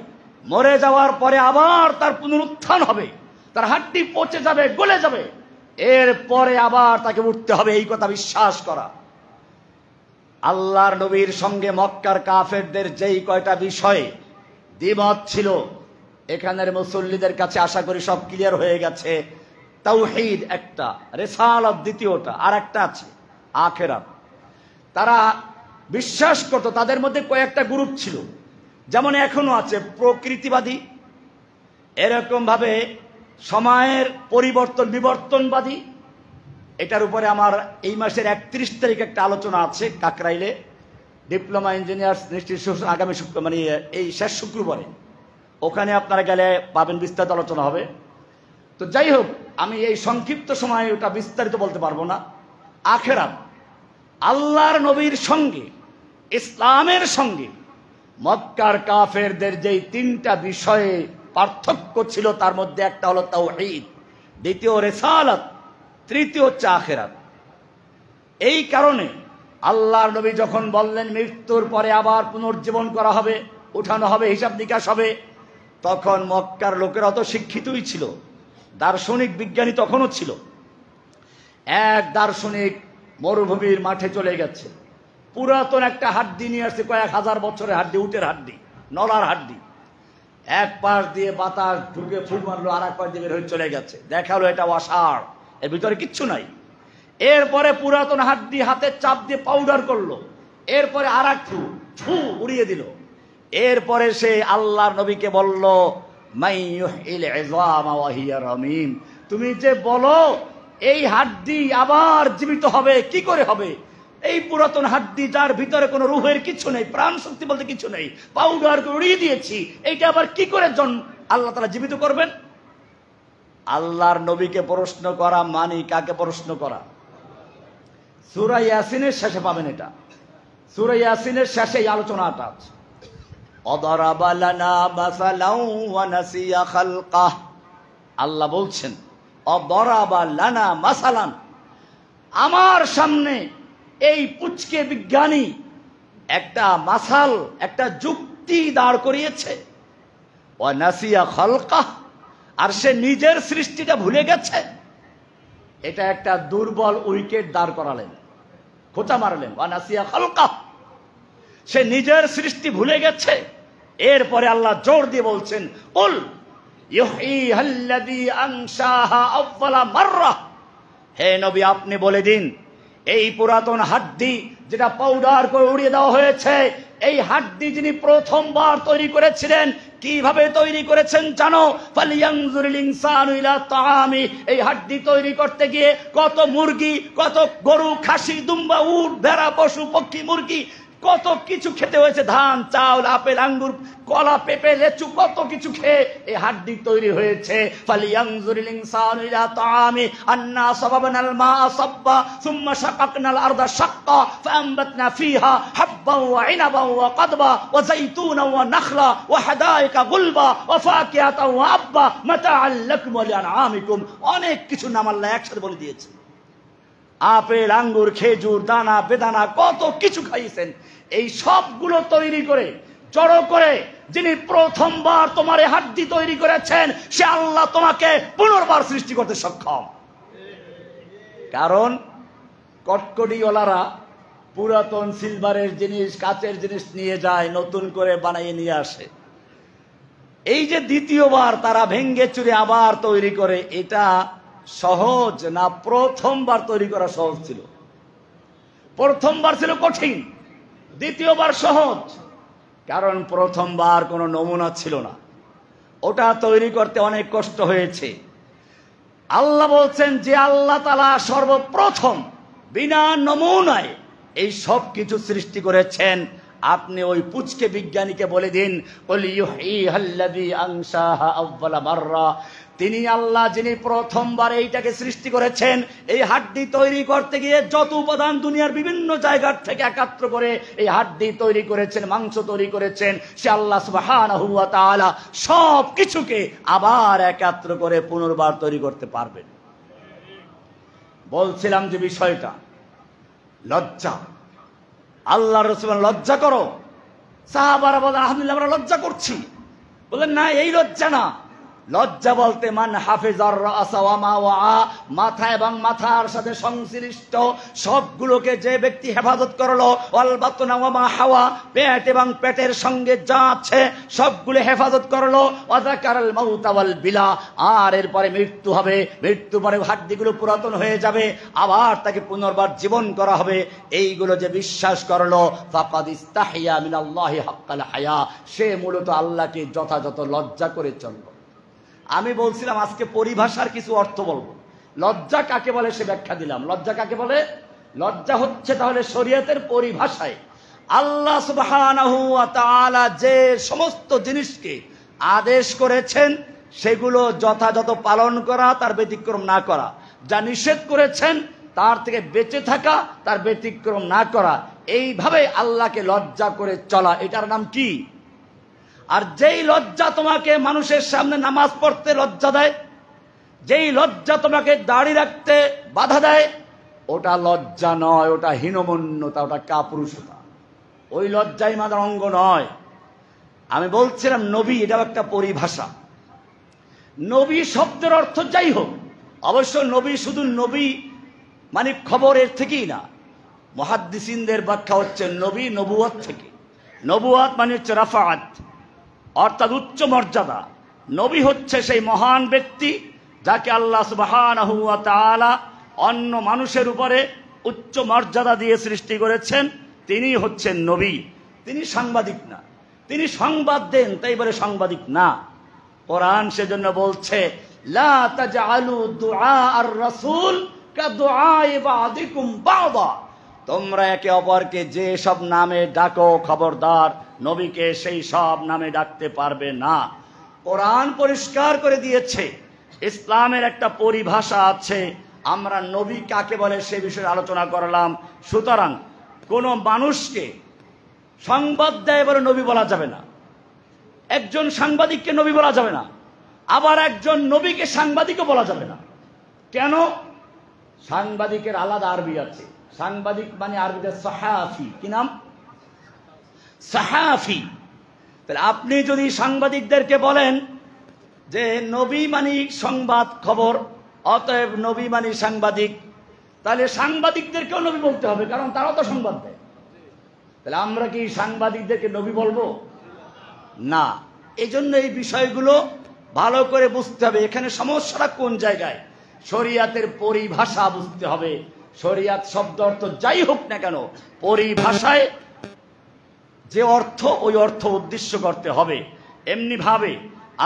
মরে যাওয়ার পরে আবার তার পুনরুত্থান হবে, তার হাড্ডি পচে যাবে, গলে যাবে, এরপরে আবার তাকে উঠতে হবে, এই কথা বিশ্বাস করা। আল্লাহর নবীর সঙ্গে মক্কার কাফেরদের যেই কয়টা বিষয়ে দ্বিমত ছিল, এখানের মুসল্লিদের কাছে আশা করি সব ক্লিয়ার হয়ে গেছে। তাওহীদ একটা, রিসালাত দ্বিতীয়টা, আর একটা আছে আখিরাত। তারা বিশ্বাস করত, তাদের মধ্যে কয়েকটা গ্রুপ ছিল, যেমন এখনো আছে প্রকৃতিবাদী, এরকম ভাবে সময়ের পরিবর্তন বিবর্তনবাদী। এটার উপরে আমার এই মাসের 31 তারিখ একটা আলোচনা আছে কাকরাইলে, ডিপ্লোমা ইঞ্জিনিয়ার্স ইনস্টিটিউশন, আগামী মানে এই শেষ শুক্রবারে, ওখানে আপনারা গেলে পাবেন, বিস্তারিত আলোচনা হবে। তো যাই হোক, আমি এই সংক্ষিপ্ত সময়ে ওটা বিস্তারিত বলতে পারবো না। আখিরাত, আল্লাহর নবীর সঙ্গে ইসলামের সঙ্গে মক্কার কাফেরদের যেই তিনটা বিষয়ে পার্থক্য ছিল, তার মধ্যে একটা হলো তাওহীদ, দ্বিতীয় রিসালাত, তৃতীয় হচ্ছে আখিরাত। এই কারণে আল্লাহর নবী যখন বললেন মৃত্যুর পরে আবার পুনর্জীবন করা হবে, উঠানো হবে, হিসাব নিকাশ হবে, তখন মক্কার লোকেরা অত শিক্ষিতই ছিল, দার্শনিক বিজ্ঞানী তখনও ছিল। এক দার্শনিক মরুভূমির মাঠে চলে গেছে, পুরাতন একটা হাড্ডি নিয়ে আসছে, কয়েক হাজার বছরের হাড্ডি, উটের হাড্ডি, নলার হাড্ডি। এক পাশ দিয়ে বাতাস ঢুকে ফুল মারলো, আর এক পাশ দিয়ে বের হয়ে চলে গেছে, দেখালো এটা অসাড়, এর ভিতরে কিচ্ছু নাই। এরপরে পুরাতন হাড্ডি হাতে চাপ দিয়ে পাউডার করলো, এরপরে আর এক ফু উড়িয়ে দিল। এরপরে সে আল্লাহর নবীকে বলল, মাইয়ুহিল ইযামা ওয়া হিয়া রামীম, তুমি যে বলো এই হাড্ডি আবার জীবিত হবে, কি করে হবে? এই পুরাতন হাড্ডি যার ভিতরে কোনো রুহের কিছু নেই, প্রাণ শক্তি বলতে কিছু নেই, পাউডার করে উড়িয়ে দিয়েছি, এইটা আবার কি করে আল্লাহ তাআলা জীবিত করবেন? আল্লাহর নবীকে প্রশ্ন করা মানে কাকে প্রশ্ন করা? সূরা ইয়াসিনের শেষে পাবেন এটা, সূরা ইয়াসিনের শেষে এই আলোচনাটা আছে। অদরাবা লানা মাসালাউ ওয়া নাসিয়া খালকাহ, আল্লাহ বলছেন অদরাবা লানা মাসালান, আমার সামনে এই পুচকে বিজ্ঞানী একটা মাসাল, একটা যুক্তি দাঁড় করিয়েছে। ওয়া নাসিয়া খালকাহ, আর সে নিজের সৃষ্টিটা ভুলে গেছে। এটা একটা দুর্বল উইকেট দাঁড় করালেন, খোঁচা মারলেন, ওয়া নাসিয়া খালকাহ, সে নিজের সৃষ্টি ভুলে গেছে। এরপরে আল্লাহ জোর দিয়ে বলছেন, কুল ইউহয়িহাল্লাযী আনশাহা আউয়ালা মাররা, হে নবী আপনি বলে দিন, এই পুরাতন হাড্ডি যেটা পাউডার করে উড়িয়ে দেওয়া হয়েছে, এই হাড্ডি যিনি প্রথমবার তৈরি করেছিলেন, কিভাবে তৈরি করেছেন জানো? ফালিয়ানজুরিল ইনসানু ইলা তাআমি, এই হাড্ডি তৈরি করতে গিয়ে কত মুরগি, কত গরু, খাসি, দুম্বা, উট, ভেড়া, পশু, পক্ষী, মুরগি, কত কিছু খেতে হয়েছে, ধান, চাউল, আপেল, আঙ্গুর, কলা, পেঁপে, লেচু, কত কিছু খেয়ে এই হাড্ডি তৈরি হয়েছে। ফালিয়ানজুরিল ইনসানু ইলা তাআমি আন্না সাবাবনাল মা'a সাব্বা সুম্মা শাকাকনাল আরদা শাক্কা ফাআমবাতনা ফিহা হাব্বান ওয়া ইনাবান ওয়া কাদবা ওয়া যাইতুনা ওয়া নাখলা ওয়া হাদাইকা গুলবা ওয়া ফাকিহাতান ওয়া আব্বা মাতা'আল লাকুম ওয়া লিআনআমিকুম। অনেক কিছু নাম আল্লাহ একসাথে বলে দিয়েছে। আপেল, আঙ্গুর, খেজুর, দানা বেদানা, কত কিছু খাইয়েছেন। এই সবগুলো তৈরি করে, জড়ো করে যিনি প্রথমবার তোমার এই হাড্ডি তৈরি করেছেন, সে আল্লাহ তোমাকে পুনর্বার সৃষ্টি করতে সক্ষম। কারণ কটকটিওয়ালারা পুরাতন সিলভারের জিনিস, কাচের জিনিস নিয়ে যায়, নতুন করে বানিয়ে নিয়ে আসে। এই যে দ্বিতীয়বার তারা ভেঙ্গে চুরে আবার তৈরি করে, এটা সহজ না? প্রথমবার তৈরি করা সহজ ছিল? প্রথমবার ছিল কঠিন, দ্বিতীয়বার সহজ। কারণ প্রথমবার কোনো নমুনা ছিল না, ওটা তৈরি করতে অনেক কষ্ট হয়েছে। আল্লাহ বলছেন যে আল্লাহ তাআলা সর্বপ্রথম বিনা নমুনায় এই সব কিছু সৃষ্টি করেছেন, আপনি ওই পুচকে বিজ্ঞানীকে বলে দিন, কুল ইউহয়িহাল্লাযী আনশাহা আউয়ালা মাররা, তিনি আল্লাহ যিনি প্রথমবার এইটাকে সৃষ্টি করেছেন। এই হাড্ডি তৈরি করতে গিয়ে যত উপাদান দুনিয়ার বিভিন্ন জায়গার থেকে একাত্র করে এই হাড্ডি তৈরি করেছেন, মাংস তৈরি করেছেন, সে আল্লাহ সুবহানাহু ওয়া তাআলা সব কিছুকে আবার একাত্র করে পুনর্বার তৈরি করতে পারবেন। বলছিলাম যে বিষয়টা লজ্জা। আল্লাহ রাসূল লজ্জা করো। সাহাবারা বলেন আলহামদুলিল্লাহ আমরা লজ্জা করছি। বলেন না, এই লজ্জা না। লজ্জা বলতে মান হাফিজার রাসা ওয়া মা ওয়া, মাথা এবং মাথার সাথে সংশ্লিষ্ট সবগুলোকে যে ব্যক্তি হেফাজত করলো, ওয়াল বাতনা ওয়া মা হাওয়া, পেট এবং পেটের সঙ্গে যা আছে সবগুলো হেফাজত করলো, ওয়া যাকারাল মাউতা ওয়াল বিলা, আর এরপরে মৃত্যু হবে, মৃত্যু পরে হাড্ডিগুলো পুরাতন হয়ে যাবে, আবার তাকে পুনর্বার জীবন করা হবে, এইগুলো যে বিশ্বাস করলো ফাকাদ ইস্তাহিয়া মিনাল্লাহি হাক্কাল হায়া, সে মূলত আল্লাহকে যথাযথ লজ্জা করে চলল। আমি বলছিলাম আজকে পরিভাষার কিছু অর্থ বলবো। লজ্জা কাকে বলে সে ব্যাখ্যা দিলাম। লজ্জা কাকে বলে? লজ্জা হচ্ছে তাহলে শরীয়তের পরিভাষায় আল্লাহ সুবহানাহু ওয়া তাআলা যে সমস্ত জিনিসকে আদেশ করেছেন সেগুলো যথাযথ পালন করা, তার ব্যতিক্রম না করা। যা নিষেধ করেছেন তার থেকে বেঁচে থাকা, তার ব্যতিক্রম না করা। এইভাবে আল্লাহকে লজ্জা করে চলা, এটার নাম কি? আর যেই লজ্জা তোমাকে মানুষের সামনে নামাজ পড়তে লজ্জা দেয়, যেই লজ্জা তোমাকে দাড়ি রাখতে বাধা দেয়, ওটা লজ্জা নয়, ওটা হীনমন্যতা, ওটা কাপুরুষতা। ওই লজ্জা ইমানের অঙ্গ নয়। আমি বলছিলাম নবী, এটাও একটা পরিভাষা। নবী শব্দের অর্থ যাই হোক, অবশ্য নবী শুধু নবী মানে খবরের থেকেই না। মুহাদ্দিসিনদের ব্যাখ্যা হচ্ছে নবী নবুয়ত থেকে। নবুয়ত মানে হচ্ছে রাফাত, অর্থাৎ উচ্চ মর্যাদা। নবী হচ্ছে সেই মহান ব্যক্তি যাকে আল্লাহ সুবহানাহু ওয়া তাআলা অন্য মানুষের উপরে উচ্চ মর্যাদা দিয়ে সৃষ্টি করেছেন। তিনি হচ্ছেন নবী। তিনি সাংবাদিক না, তিনি সংবাদ দেন, তাই বলে সাংবাদিক না। কোরআন সেজন্য বলছে লা তাজআলু দুআ আর রাসূল কাদুআই বাদিকুম বাদা, তোমরা একে অপরকে যে সব নামে ডাকো খবরদার নবীকে সেই সব নামে ডাকতে পারবে না। কোরআন পরিষ্কার করে দিয়েছে। ইসলামের একটা পরিভাষা আছে। আমরা নবী কাকে বলে সে বিষয়ে আলোচনা করলাম। সুতরাং কোন মানুষকে সংবাদ দেয় বলে নবী বলা যাবে না। একজন সাংবাদিককে নবী বলা যাবে না, আবার একজন নবীকে সাংবাদিকও বলা যাবে না। কেন? সাংবাদিকের আলাদা আরবি আছে। সাংবাদিক মানে আরবিতে সাহাফি। কি নাম? সাহাফি। তাহলে আপনি যদি সাংবাদিকদেরকে বলেন যে নবী মানে সংবাদ খবর, অতএব নবী মানে সাংবাদিক, তাহলে সাংবাদিকদেরকেও নবী বলতে হবে, কারণ তারাও তো সংবাদ দেয়। তাহলে আমরা কি সাংবাদিকদেরকে নবী বলবো না? এই জন্য এই বিষয়গুলো ভালো করে বুঝতে হবে। এখানে সমস্যাটা কোন জায়গায়? শরিয়াতের পরিভাষা বুঝতে হবে। শরিয়াত শব্দ অর্থ যাই হোক না কেন, পরিভাষায় যে অর্থ, ওই অর্থ উদ্দেশ্য করতে হবে। এমনি ভাবে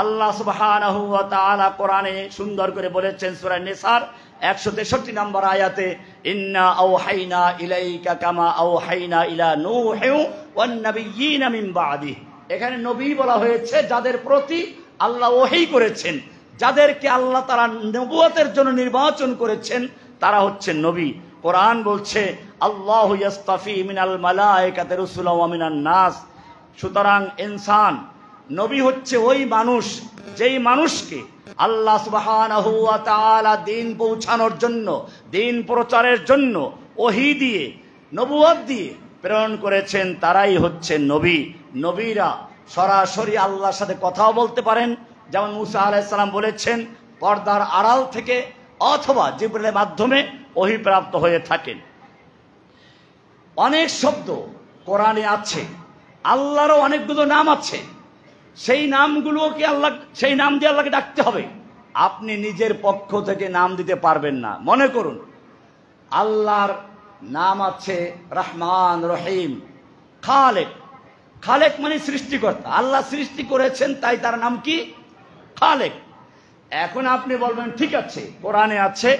আল্লাহ সুবহানাহু ওয়া তাআলা কোরআনে সুন্দর করে বলেছেন সূরা নিসার 163 নম্বর আয়াতে, ইন্না আওহাইনা ইলাইকা কামা আওহাইনা ইলা নূহি ওয়ান নাবিয়্যিনা মিন বাদি। এখানে নবী বলা হয়েছে যাদের প্রতি আল্লাহ ওহী করেছেন, যাদেরকে আল্লাহ তাআলা নবুয়তের জন্য নির্বাচন করেছেন, তারা হচ্ছেন নবী। কোরআন বলছে আল্লাহু ইয়াসতাফি মিনাল মালায়েকাতি রাসূলাও ওয়া মিনান নাস। সুতরাং ইনসান নবী হচ্ছে ওই মানুষ যেই মানুষকে আল্লাহ সুবহানাহু ওয়া তাআলা দ্বীন পৌঁছানোর জন্য, দ্বীন প্রচারের জন্য ওহী দিয়ে, নবুয়ত দিয়ে প্রেরণ করেছেন, তারাই হচ্ছে নবী। নবীরা সরাসরি আল্লাহর সাথে কথাও বলতে পারেন, যেমন মুসা আলাইহিস সালাম বলেছেন পর্দার আড়াল থেকে অথবা জিবরিলের মাধ্যমে ওহী প্রাপ্ত হয়ে থাকেন। অনেক শব্দ কোরআনে আছে, আল্লাহরও অনেকগুলো নাম আছে। সেই নামগুলোকে আল্লাহ, সেই নাম দিয়ে আল্লাহকে ডাকতে হবে। আপনি নিজের পক্ষ থেকে নাম দিতে পারবেন না। মনে করুন আল্লাহর নাম আছে রহমান, রহিম, খালেক। খালেক মানে সৃষ্টিকর্তা। আল্লাহ সৃষ্টি করেছেন, তাই তার নাম কি? খালেক। এখন আপনি বলবেন ঠিক আছে, কোরআনে আছে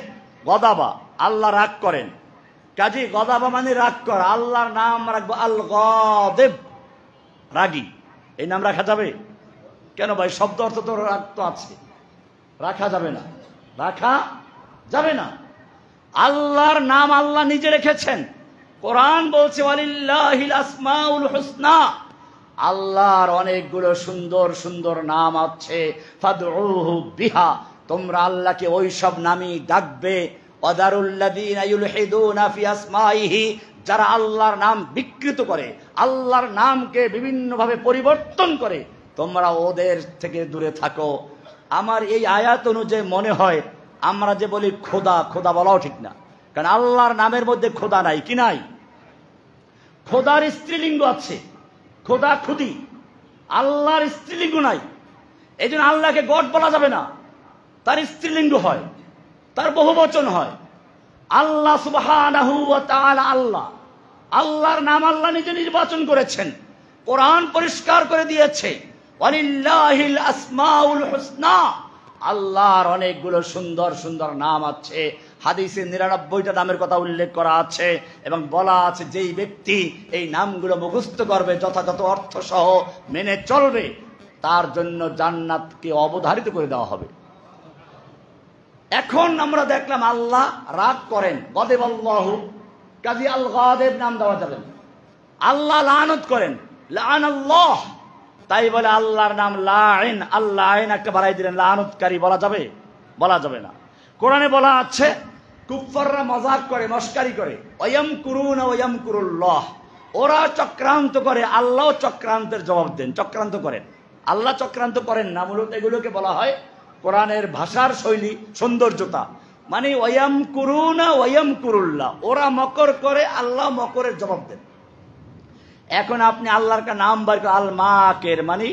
গদাবা, আল্লাহ রাগ করেন, কাজী গদাবা মানে রাগ করা। আল্লাহর নাম রাখবো আল গাদেব, রাগী। এই নাম রাখা যাবে? কেন ভাই? শব্দ অর্থ তো রাগ তো আছে, রাখা যাবে না, রাখা যাবে না। আল্লাহর নাম আল্লাহ নিজে রেখেছেন। কোরআন বলছে ওয়ালিল্লাহিল আসমাউল হুসনা, আল্লাহর অনেকগুলো সুন্দর সুন্দর নাম আছে। ফাদউহু বিহা, তোমরা আল্লাহকে ওই সব নামই ডাকবে। ওয়াদারুল্লাযীনা ইউলহিদুনা ফি আসমাইহি, যারা আল্লাহর নাম বিকৃত করে, আল্লাহর নামকে বিভিন্নভাবে পরিবর্তন করে, তোমরা ওদের থেকে দূরে থাকো। আমার এই আয়াত অনুযায়ী মনে হয় আমরা যে বলি খোদা, খোদা বলাও ঠিক না, কারণ আল্লাহর নামের মধ্যে খোদা নাই। কি নাই? খোদার স্ত্রীলিঙ্গ আছে, খোদা খুদি। আল্লাহর স্ত্রীলিঙ্গ নাই, এই জন্য আল্লাহকে গড বলা যাবে না। তার স্ত্রীলিঙ্গ হয়, তার বহুবচন হয়। আল্লাহ সুবহানাহু ওয়া তাআলা আল্লাহ, আল্লাহর নাম আল্লাহ নিজে নির্বাচন করেছেন। কোরআন পরিষ্কার করে দিয়েছে ওয়ালিল্লাহিল আসমাউল হুসনা, আল্লাহর অনেকগুলো সুন্দর সুন্দর নাম আছে। হাদিসে 99টা নামের কথা উল্লেখ করা আছে এবং বলা আছে যেই ব্যক্তি এই নামগুলো মুখস্থ করবে, যথাযথ অর্থ সহ মেনে চলবে, তার জন্য জান্নাতকে অবধারিত করে দেওয়া হবে। এখন আমরা দেখলাম আল্লাহ রাগ করেন, গদেবাল্লাহু, কাজী আল গাদেব নাম দেওয়া যাবে না। আল্লাহ লানত করেন, লাআনাল্লাহ, তাই বলে আল্লাহর নাম লাইন, আল্লাহ আইন একটা বাড়াই দিলেন, লানতকারী বলা যাবে? বলা যাবে না। কোরআনে বলা আছে কুফাররা মজাক করে, মস্কারি করে, ওয়ায়ামকুরুনা ওয়ায়ামকুরুল্লাহ, ওরা চক্রান্ত করে, আল্লাহ চক্রান্তের জবাব দেন। চক্রান্ত করেন, আল্লাহ চক্রান্ত করেন না। মূলত এগুলোকে বলা হয় কোরআনের ভাষার শৈলী, সৌন্দর্যতা। মানে ওয়ায়ামকুরুনা ওয়ায়ামকুরুল্লাহ, ওরা মকর করে, আল্লাহ মকরের জবাব দেন। এখন আপনি আল্লাহর একটা নাম বার করে, আল মাকের, মানে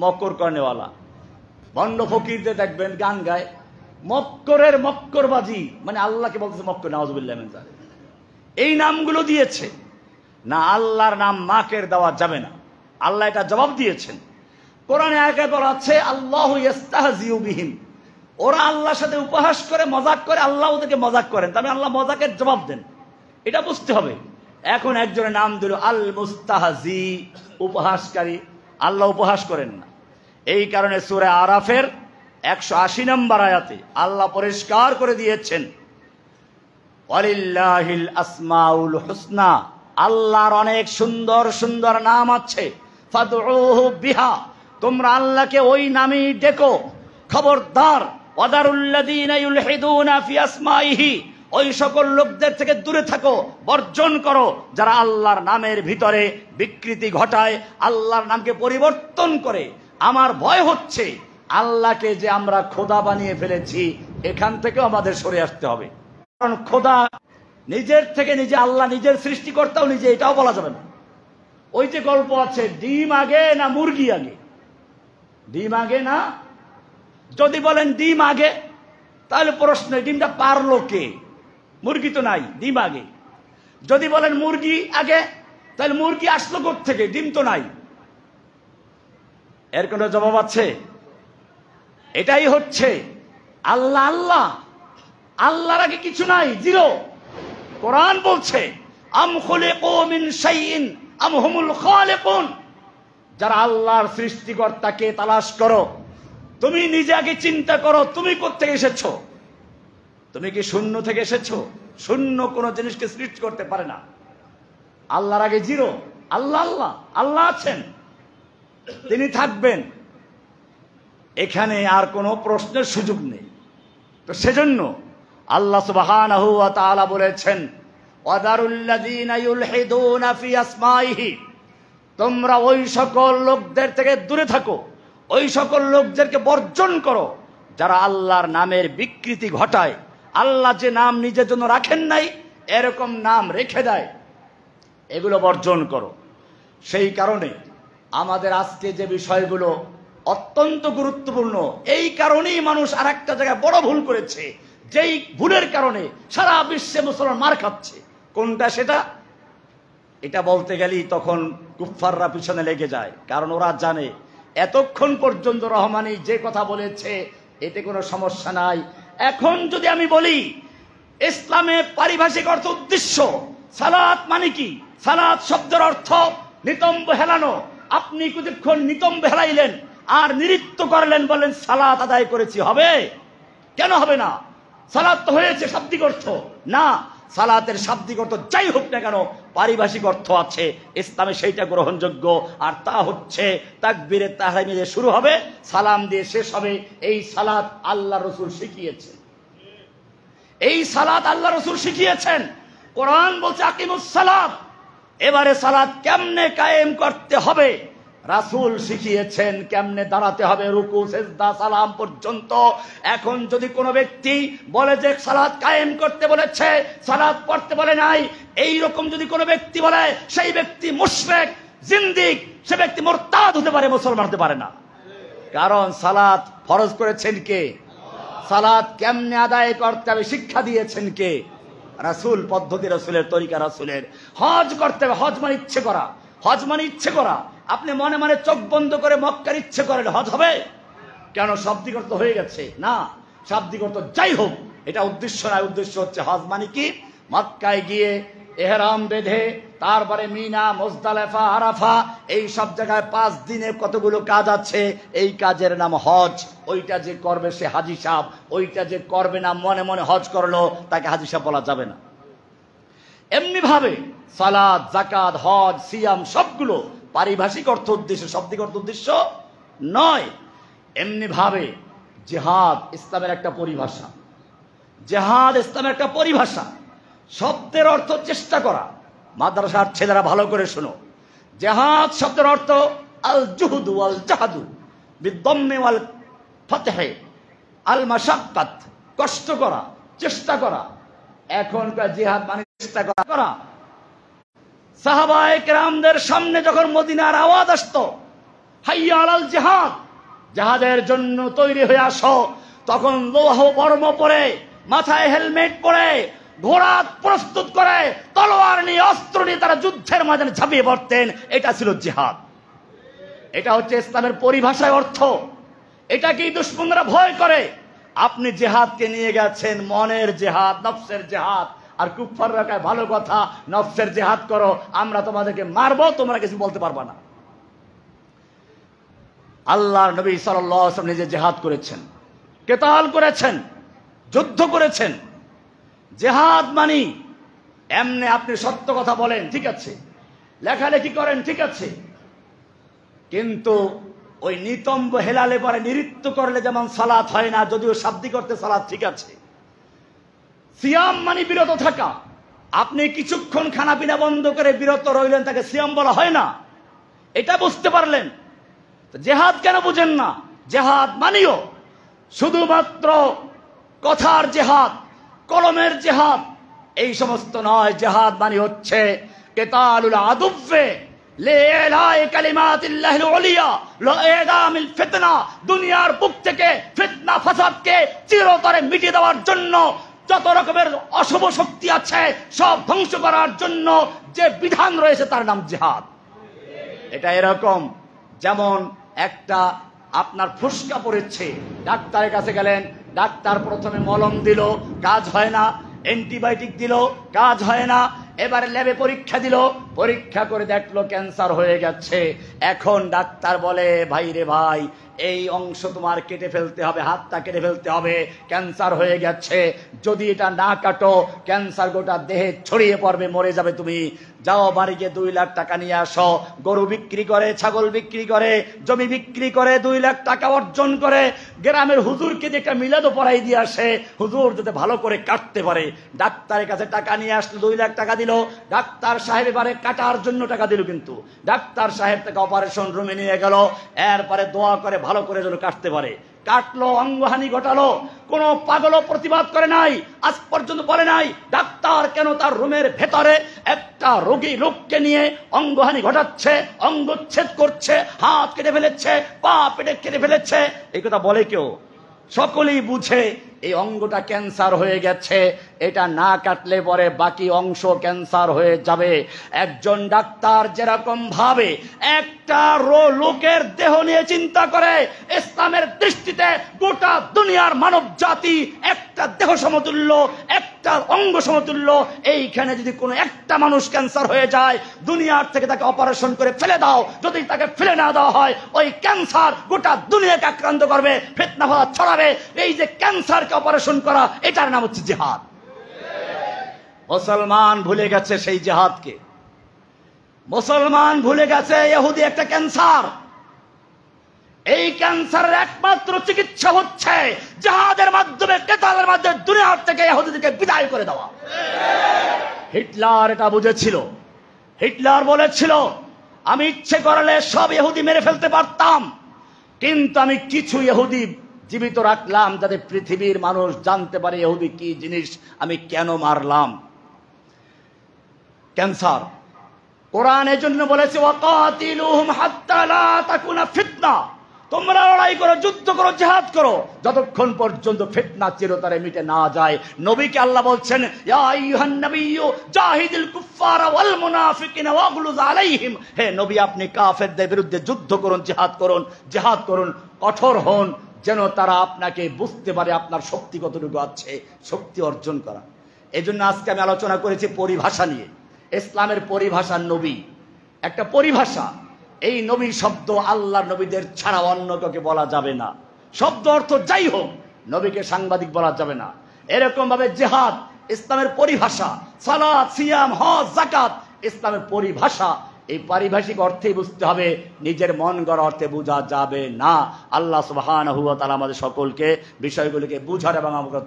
মক্কর করেনেওয়ালা। ভণ্ড ফকিরদের দেখবেন গান গায় মক্করের মক্করবাজি, মানে আল্লাহকে বলতেছে মক্কর, নাউযুবিল্লাহ মিন যালিক। এই নামগুলো দিয়েছে না, আল্লাহর নাম মাকের দেওয়া যাবে না। আল্লাহ এটা জবাব দিয়েছেন। কোরআনে আয়াতে বলা আছে আল্লাহু ইস্তাহজিউ বিহিম, ওরা আল্লাহর সাথে উপহাস করে, মজাক করে, আল্লাহ ওদেরকে মজাক করেন। তবে আল্লাহ মজাকের জবাব দেন, এটা বুঝতে হবে। এখন একজনের নাম দিল আল মুস্তাহজি, উপহাসকারী। আল্লাহ উপহাস করেন না। এই কারণে সূরা আরাফের 180 নম্বর আয়াতে আল্লাহ পরিষ্কার করে দিয়েছেন ওয়ালিল্লাহিল আসমাউল হুসনা, আল্লাহর অনেক সুন্দর সুন্দর নাম আছে। ফাদউহু বিহা, তোমরা আল্লাহকে ওই নামেই ডেকো। খবরদার, ওয়াদারুল্লাযীনা ইউলহিদুনা ফি আসমাইহি, ওই সকল লোকদের থেকে দূরে থাকো, বর্জন করো, যারা আল্লাহর নামের ভিতরে বিকৃতি ঘটায়, আল্লাহর নামকে পরিবর্তন করে। আমার ভয় হচ্ছে আল্লাহকে যে আমরা খোদা বানিয়ে ফেলেছি, এখান থেকেও আমাদের সরে আসতে হবে। কারণ খোদা নিজের থেকে নিজে, আল্লাহ নিজের সৃষ্টিকর্তাও নিজে, এটাও বলা যাবে না। ওই যে গল্প আছে, ডিম আগে না মুরগি আগে? ডিম আগে না? যদি বলেন ডিম আগে, তাহলে প্রশ্ন, ডিমটা পারলো কে? মুরগি তো নাই, ডিম আগে। যদি বলেন মুরগি আগে, তাহলে মুরগি আসলো কোত্থেকে? ডিম তো নাই। এর কোনো জবাব আছে? এটাই হচ্ছে আল্লাহ। আল্লাহ, আল্লাহর আগে কিছু নাই, জিরো। কোরআন বলছে আম খুলিকু মিন শাইইন আম হুমুল খালিকুন, যারা আল্লাহর সৃষ্টিকর্তাকে তালাশ করো, তুমি নিজে আগে চিন্তা করো, তুমি কোত্থেকে এসেছো? তুমি কি শূন্য থেকে এসেছো? শূন্য কোন জিনিসকে সৃষ্টি করতে পারে না। আল্লাহর আগে জিরো। আল্লাহ আল্লাহ আল্লাহ আছেন, তিনি থাকবেন, এখানে আর কোনো প্রশ্নের সুযোগ নেই। তো সেজন্য আল্লাহ সুবহানাহু ওয়া তাআলা বলেছেন ওয়াদারুল্লাযীনা ইউলহিদুনা ফি আসমাইহি, তোমরা ওই সকল লোকদের থেকে দূরে থাকো, ওই সকল লোকদেরকে বর্জন করো যারা আল্লাহর নামের বিকৃতি ঘটায়। আল্লাহ যে নাম নিজের জন্য রাখেন নাই, এরকম নাম রেখে দেয়, এগুলো বর্জন করো। সেই কারণে আমাদের আজকে যে বিষয়গুলো অত্যন্ত গুরুত্বপূর্ণ, এই কারণেই মানুষ আর একটা জায়গায় বড় ভুল করেছে, যেই ভুলের কারণে সারা বিশ্বে মুসলমান মার খাচ্ছে। কোনটা সেটা? এটা বলতে গেলেই তখন কুফফাররা পিছনে লেগে যায়, কারণ ওরা জানে এতক্ষণ পর্যন্ত রহমানি যে কথা বলেছে এতে কোনো সমস্যা নাই। এখন যদি আমি বলি ইসলামে পারিভাষিক অর্থ উদ্দেশ্য, সালাত মানে কি? সালাত শব্দের অর্থ নিতম্ব হেলানো। আপনি কিছুক্ষণ নিতম্ব হেলাইলেন, আর নৃত্য করলেন, বললেন সালাত আদায় করেছি, হবে? কেন হবে না? সালাত তো হয়েছে, শাব্দিক অর্থ না। সালাতের শাব্দিক অর্থ যাই হোক না কেন, পারিভাষিক অর্থ আছে, ইসলামে সেইটা গ্রহণযোগ্য। আর তা হচ্ছে তাকবীরে তাহরিমে দিয়ে শুরু হবে, সালাম দিয়ে শেষ হবে। এই সালাত আল্লাহ রসুল শিখিয়েছেন, এই সালাত আল্লাহ রসুল শিখিয়েছেন। কোরআন বলছে আকিমুস সালাত। এবারে সালাত কেমনে কায়েম করতে হবে রাসূল শিখিয়েছেন, কেমনে দাঁড়াতে হবে রুকু সিজদা সালাম পর্যন্ত। এখন যদি কোনো ব্যক্তি বলে যে সালাত কায়েম করতে বলেছে, সালাত পড়তে বলে নাই, এই রকম যদি কোনো ব্যক্তি বলে, সেই ব্যক্তি মুশরিক, জিন্দিক, সে ব্যক্তি মুরতাদ হতে পারে, মুসলমান হতে পারে না। কারণ সালাত ফরজ করেছেন কে? সালাত কেমনে আদায় করতে হবে শিক্ষা দিয়েছেন কে? রাসূল। পদ্ধতি রাসূলের, তরিকা রাসূলের। হজ করতে হবে, হজ মানে ইচ্ছে করা, হজ মানে ইচ্ছে করা। আপনি মনে মনে চোখ বন্ধ করে মক্কার ইচ্ছে করেন, হজ হবে? কেন? শাব্দিক অর্থ হয়ে গেছে না, শাব্দিক অর্থ যাই হোক, এটা উদ্দেশ্য নয়। উদ্দেশ্য হচ্ছে হজ মানে কি, মক্কায় গিয়ে এহরাম বেঁধে তারপরে মিনা, মুজদালিফা, আরাফা, এই সব জায়গায় 5 দিনে কতগুলো কাজ আছে, এই কাজের নাম হজ। ওইটা যে করবে সে হাজী সাহেব, ওইটা যে করবে না, মনে মনে হজ করলো, তাকে হাজী সাহেব বলা যাবে না। এমনি ভাবে সালাত, যাকাত, হজ, সিয়াম সবগুলো পারিভাষিক অর্থ উদ্দেশ্য, শাব্দিক অর্থ উদ্দেশ্য নয়। এমনি ভাবে জিহাদ ইসলামের একটা পরিভাষা, জিহাদ ইসলামের একটা পরিভাষা। শব্দের অর্থ চেষ্টা করা। মাদ্রাসার ছেলেরা ভালো করে শোনো, জিহাদ শব্দের অর্থ আল জুহুদু ওয়াল জাহাদু বিদ্দম্মি ওয়াল ফাতহে আল মাশাক্কাত, কষ্ট করা, চেষ্টা করা। এখনকার জিহাদ মানে চেষ্টা করা। সাহাবায়ে কেরামদের সামনে যখন মদিনার আওয়াজ আসতো হাইয়া আলাল জিহাদ, জিহাদের জন্য তৈরি হয়ে আসো, তখন লৌহ বর্ম পরে, মাথায় হেলমেট পরে, ঘোড়া প্রস্তুত করে, তলোয়ার নিয়ে, অস্ত্র নিয়ে তারা যুদ্ধের ময়দানে ঝাঁপিয়ে পড়তেন। এটা ছিল জিহাদ। এটা হচ্ছে ইসলামের পরিভাষায় অর্থ। এটা কি দুশমনরা ভয় করে? আপনি জিহাদকে নিয়ে গেছেন মনের জিহাদ, নফসের জিহাদ। আর কুফাররা কয় ভালো কথা, নফসের জিহাদ করো, আমরা তোমাদেরকে মারবো, তোমরা কিছু বলতে পারবা না। আল্লাহর নবী সাল্লাল্লাহু আলাইহি ওয়াসাল্লাম নিজে জিহাদ করেছেন, কিতাল করেছেন, যুদ্ধ করেছেন। জিহাদ মানি এমনি আপনি সত্য কথা বলেন, ঠিক আছে, লেখালেখি করেন, ঠিক আছে, কিন্তু ওই নিতম্ব হেলালে পরে নৃত্য করলে যেমন সালাত হয় না, যদিও শাব্দিক করতে সালাত ঠিক আছে। সিয়াম মানে বিরত থাকা। আপনি কিছুক্ষণ খানা পিনা বন্ধ করে বিরত রইলেন, তাকে সিয়াম বলা হয় না। এটা বুঝতে পারলেন? জিহাদ কেন বুঝেন না? জিহাদ মানিও শুধুমাত্র কথার জিহাদ, কলমের জিহাদ, এই সমস্ত নয়। জিহাদ মানে হচ্ছে কিতালুল আদুফে লিইলাই কালিমাতিল্লাহিল উলিয়া লিইদামিল ফিতনা, দুনিয়ার বুক থেকে ফিতনা ফাসাদকে চিরতরে মিটিয়ে দেওয়ার জন্য, যত রকমের অশুভ শক্তি আছে সব ধ্বংস করার জন্য যে বিধান রয়েছে তার নাম জিহাদ। এটা এরকম যেমন একটা আপনার ফুসকা পড়েছে, ডাক্তারের কাছে গেলেন, ডাক্তার প্রথমে মলম দিল, কাজ হয় না, অ্যান্টিবায়োটিক দিল, কাজ হয় না, এবারে ল্যাবে পরীক্ষা দিল, পরীক্ষা করে দেখলো ক্যান্সার হয়ে গেছে। এখন ডাক্তার বলে ভাই রে ভাই, এই অংশ তোমার কেটে ফেলতে হবে, হাতটা কেটে ফেলতে হবে, ক্যান্সার হয়ে গেছে, যদি এটা না কাটো ক্যান্সার গোটা দেহে ছড়িয়ে পড়বে, মরে যাবে তুমি। যাও বাড়ি গিয়ে 2 লাখ টাকা নিয়ে আসো। গরু বিক্রি করে, ছাগল বিক্রি করে, জমি বিক্রি করে 2 লাখ টাকা অর্জন করে গ্রামের হুজুরকে যে একটা মিলাদও পড়াই দিয়ে আসে, হুজুর যাতে ভালো করে কাটতে পারে। ডাক্তারের কাছে টাকা নিয়ে আসলো, 2 লাখ টাকা দিল। ডাক্তার সাহেব এবারে কাটার জন্য টাকা দিল, কিন্তু ডাক্তার সাহেব তাকে অপারেশন রুমে নিয়ে গেল, এরপরে দোয়া করে ভালো করে যেন কাটতে পারে। কাটলো, অঙ্গহানি ঘটালো, কোন পাগলও প্রতিবাদ করে নাই, আজ পর্যন্ত বলে নাই ডাক্তার কেন তার রুমের ভেতরে একটা রোগী লোককে নিয়ে অঙ্গহানি ঘটাচ্ছে, অঙ্গচ্ছেদ করছে, হাত কেটে ফেলেছে, পা পেটে কেটে ফেলেছে, এই কথা বলে কেউ? সকলেই বুঝে এই অঙ্গটা ক্যান্সার হয়ে গেছে, এটা না কাটলে পরে বাকি অংশ ক্যান্সার হয়ে যাবে। একজন ডাক্তার যেরকম ভাবে একটা লোকের দেহ নিয়ে চিন্তা করে, ইসলামের দৃষ্টিতে গোটা দুনিয়ার মানব জাতি একটা দেহ সমতুল্য, একটা অঙ্গ সমতুল্য। এইখানে যদি কোনো একটা মানুষ ক্যান্সার হয়ে যায়, দুনিয়ার থেকে তাকে অপারেশন করে ফেলে দাও, যদি তাকে ফেলে না দেওয়া হয় ওই ক্যান্সার গোটা দুনিয়াকে আক্রান্ত করবে, ফিতনা ফাসাদ ছড়াবে। এই যে ক্যান্সারকে অপারেশন করা, এটার নাম হচ্ছে জিহাদ। মুসলমান ভুলে গেছে সেই জিহাদকে। মুসলমান ভুলে গেছে ইহুদি একটা ক্যান্সার। এই ক্যান্সারের একমাত্র চিকিৎসা হচ্ছে জিহাদের মাধ্যমে, কেতালের মাধ্যমে দুনিয়ার থেকে ইহুদিদেরকে বিদায় করে দেওয়া। হিটলার এটা বুঝেছিল। হিটলার বলেছিল, আমি ইচ্ছে করলে সব ইহুদি মেরে ফেলতে পারতাম, কিন্তু আমি কিছু ইহুদি জীবিত রাখলাম যাতে পৃথিবীর মানুষ জানতে পারে ইহুদি কি জিনিস, আমি কেন মারলাম। ক্যান্সার। কোরআন এজন্য বলেছে, ওয়াকাতিলুহুম হাত্তা লা তাকুনা ফিতনা, তোমরা লড়াই করো, যুদ্ধ করো, জিহাদ করো, যতক্ষণ পর্যন্ত ফিতনা চিরতরে মিটে না যায়। নবীকে আল্লাহ বলছেন, ইয়া আইয়ুহান নাবিয়্যু জাহিদিল কুফফারা ওয়াল মুনাফিকিনা ওয়াগলুজ আলাইহিম, হে নবী আপনি কাফেরদের বিরুদ্ধে যুদ্ধ করুন, জিহাদ করুন, জিহাদ করুন, কঠোর হন, যেন তারা আপনাকে বুঝতে পারে আপনার শক্তি কতটুকু আছে, শক্তি অর্জন করা। এজন্য আজকে আমি আলোচনা করেছি পরিভাষা নিয়ে। ইসলামের পরিভাষা নবী একটা পরিভাষা। এই নবী শব্দ আল্লাহর নবীদের ছাড়া অন্য কাউকে বলা যাবে না। শব্দ অর্থ যাই হোক, নবীকে সাংবাদিক বলা যাবে না। এরকম ভাবে জিহাদ ইসলামের পরিভাষা, সালাত, সিয়াম, হজ, যাকাত ইসলামের পরিভাষা। এই পারিভাষিক অর্থেই বুঝতে হবে, নিজের মন গড়া অর্থে বোঝা যাবে না। আল্লাহ সুবহানাহু ওয়া তাআলা আমাদের সকলকে বিষয়গুলিকে বুঝার এবং আমাকে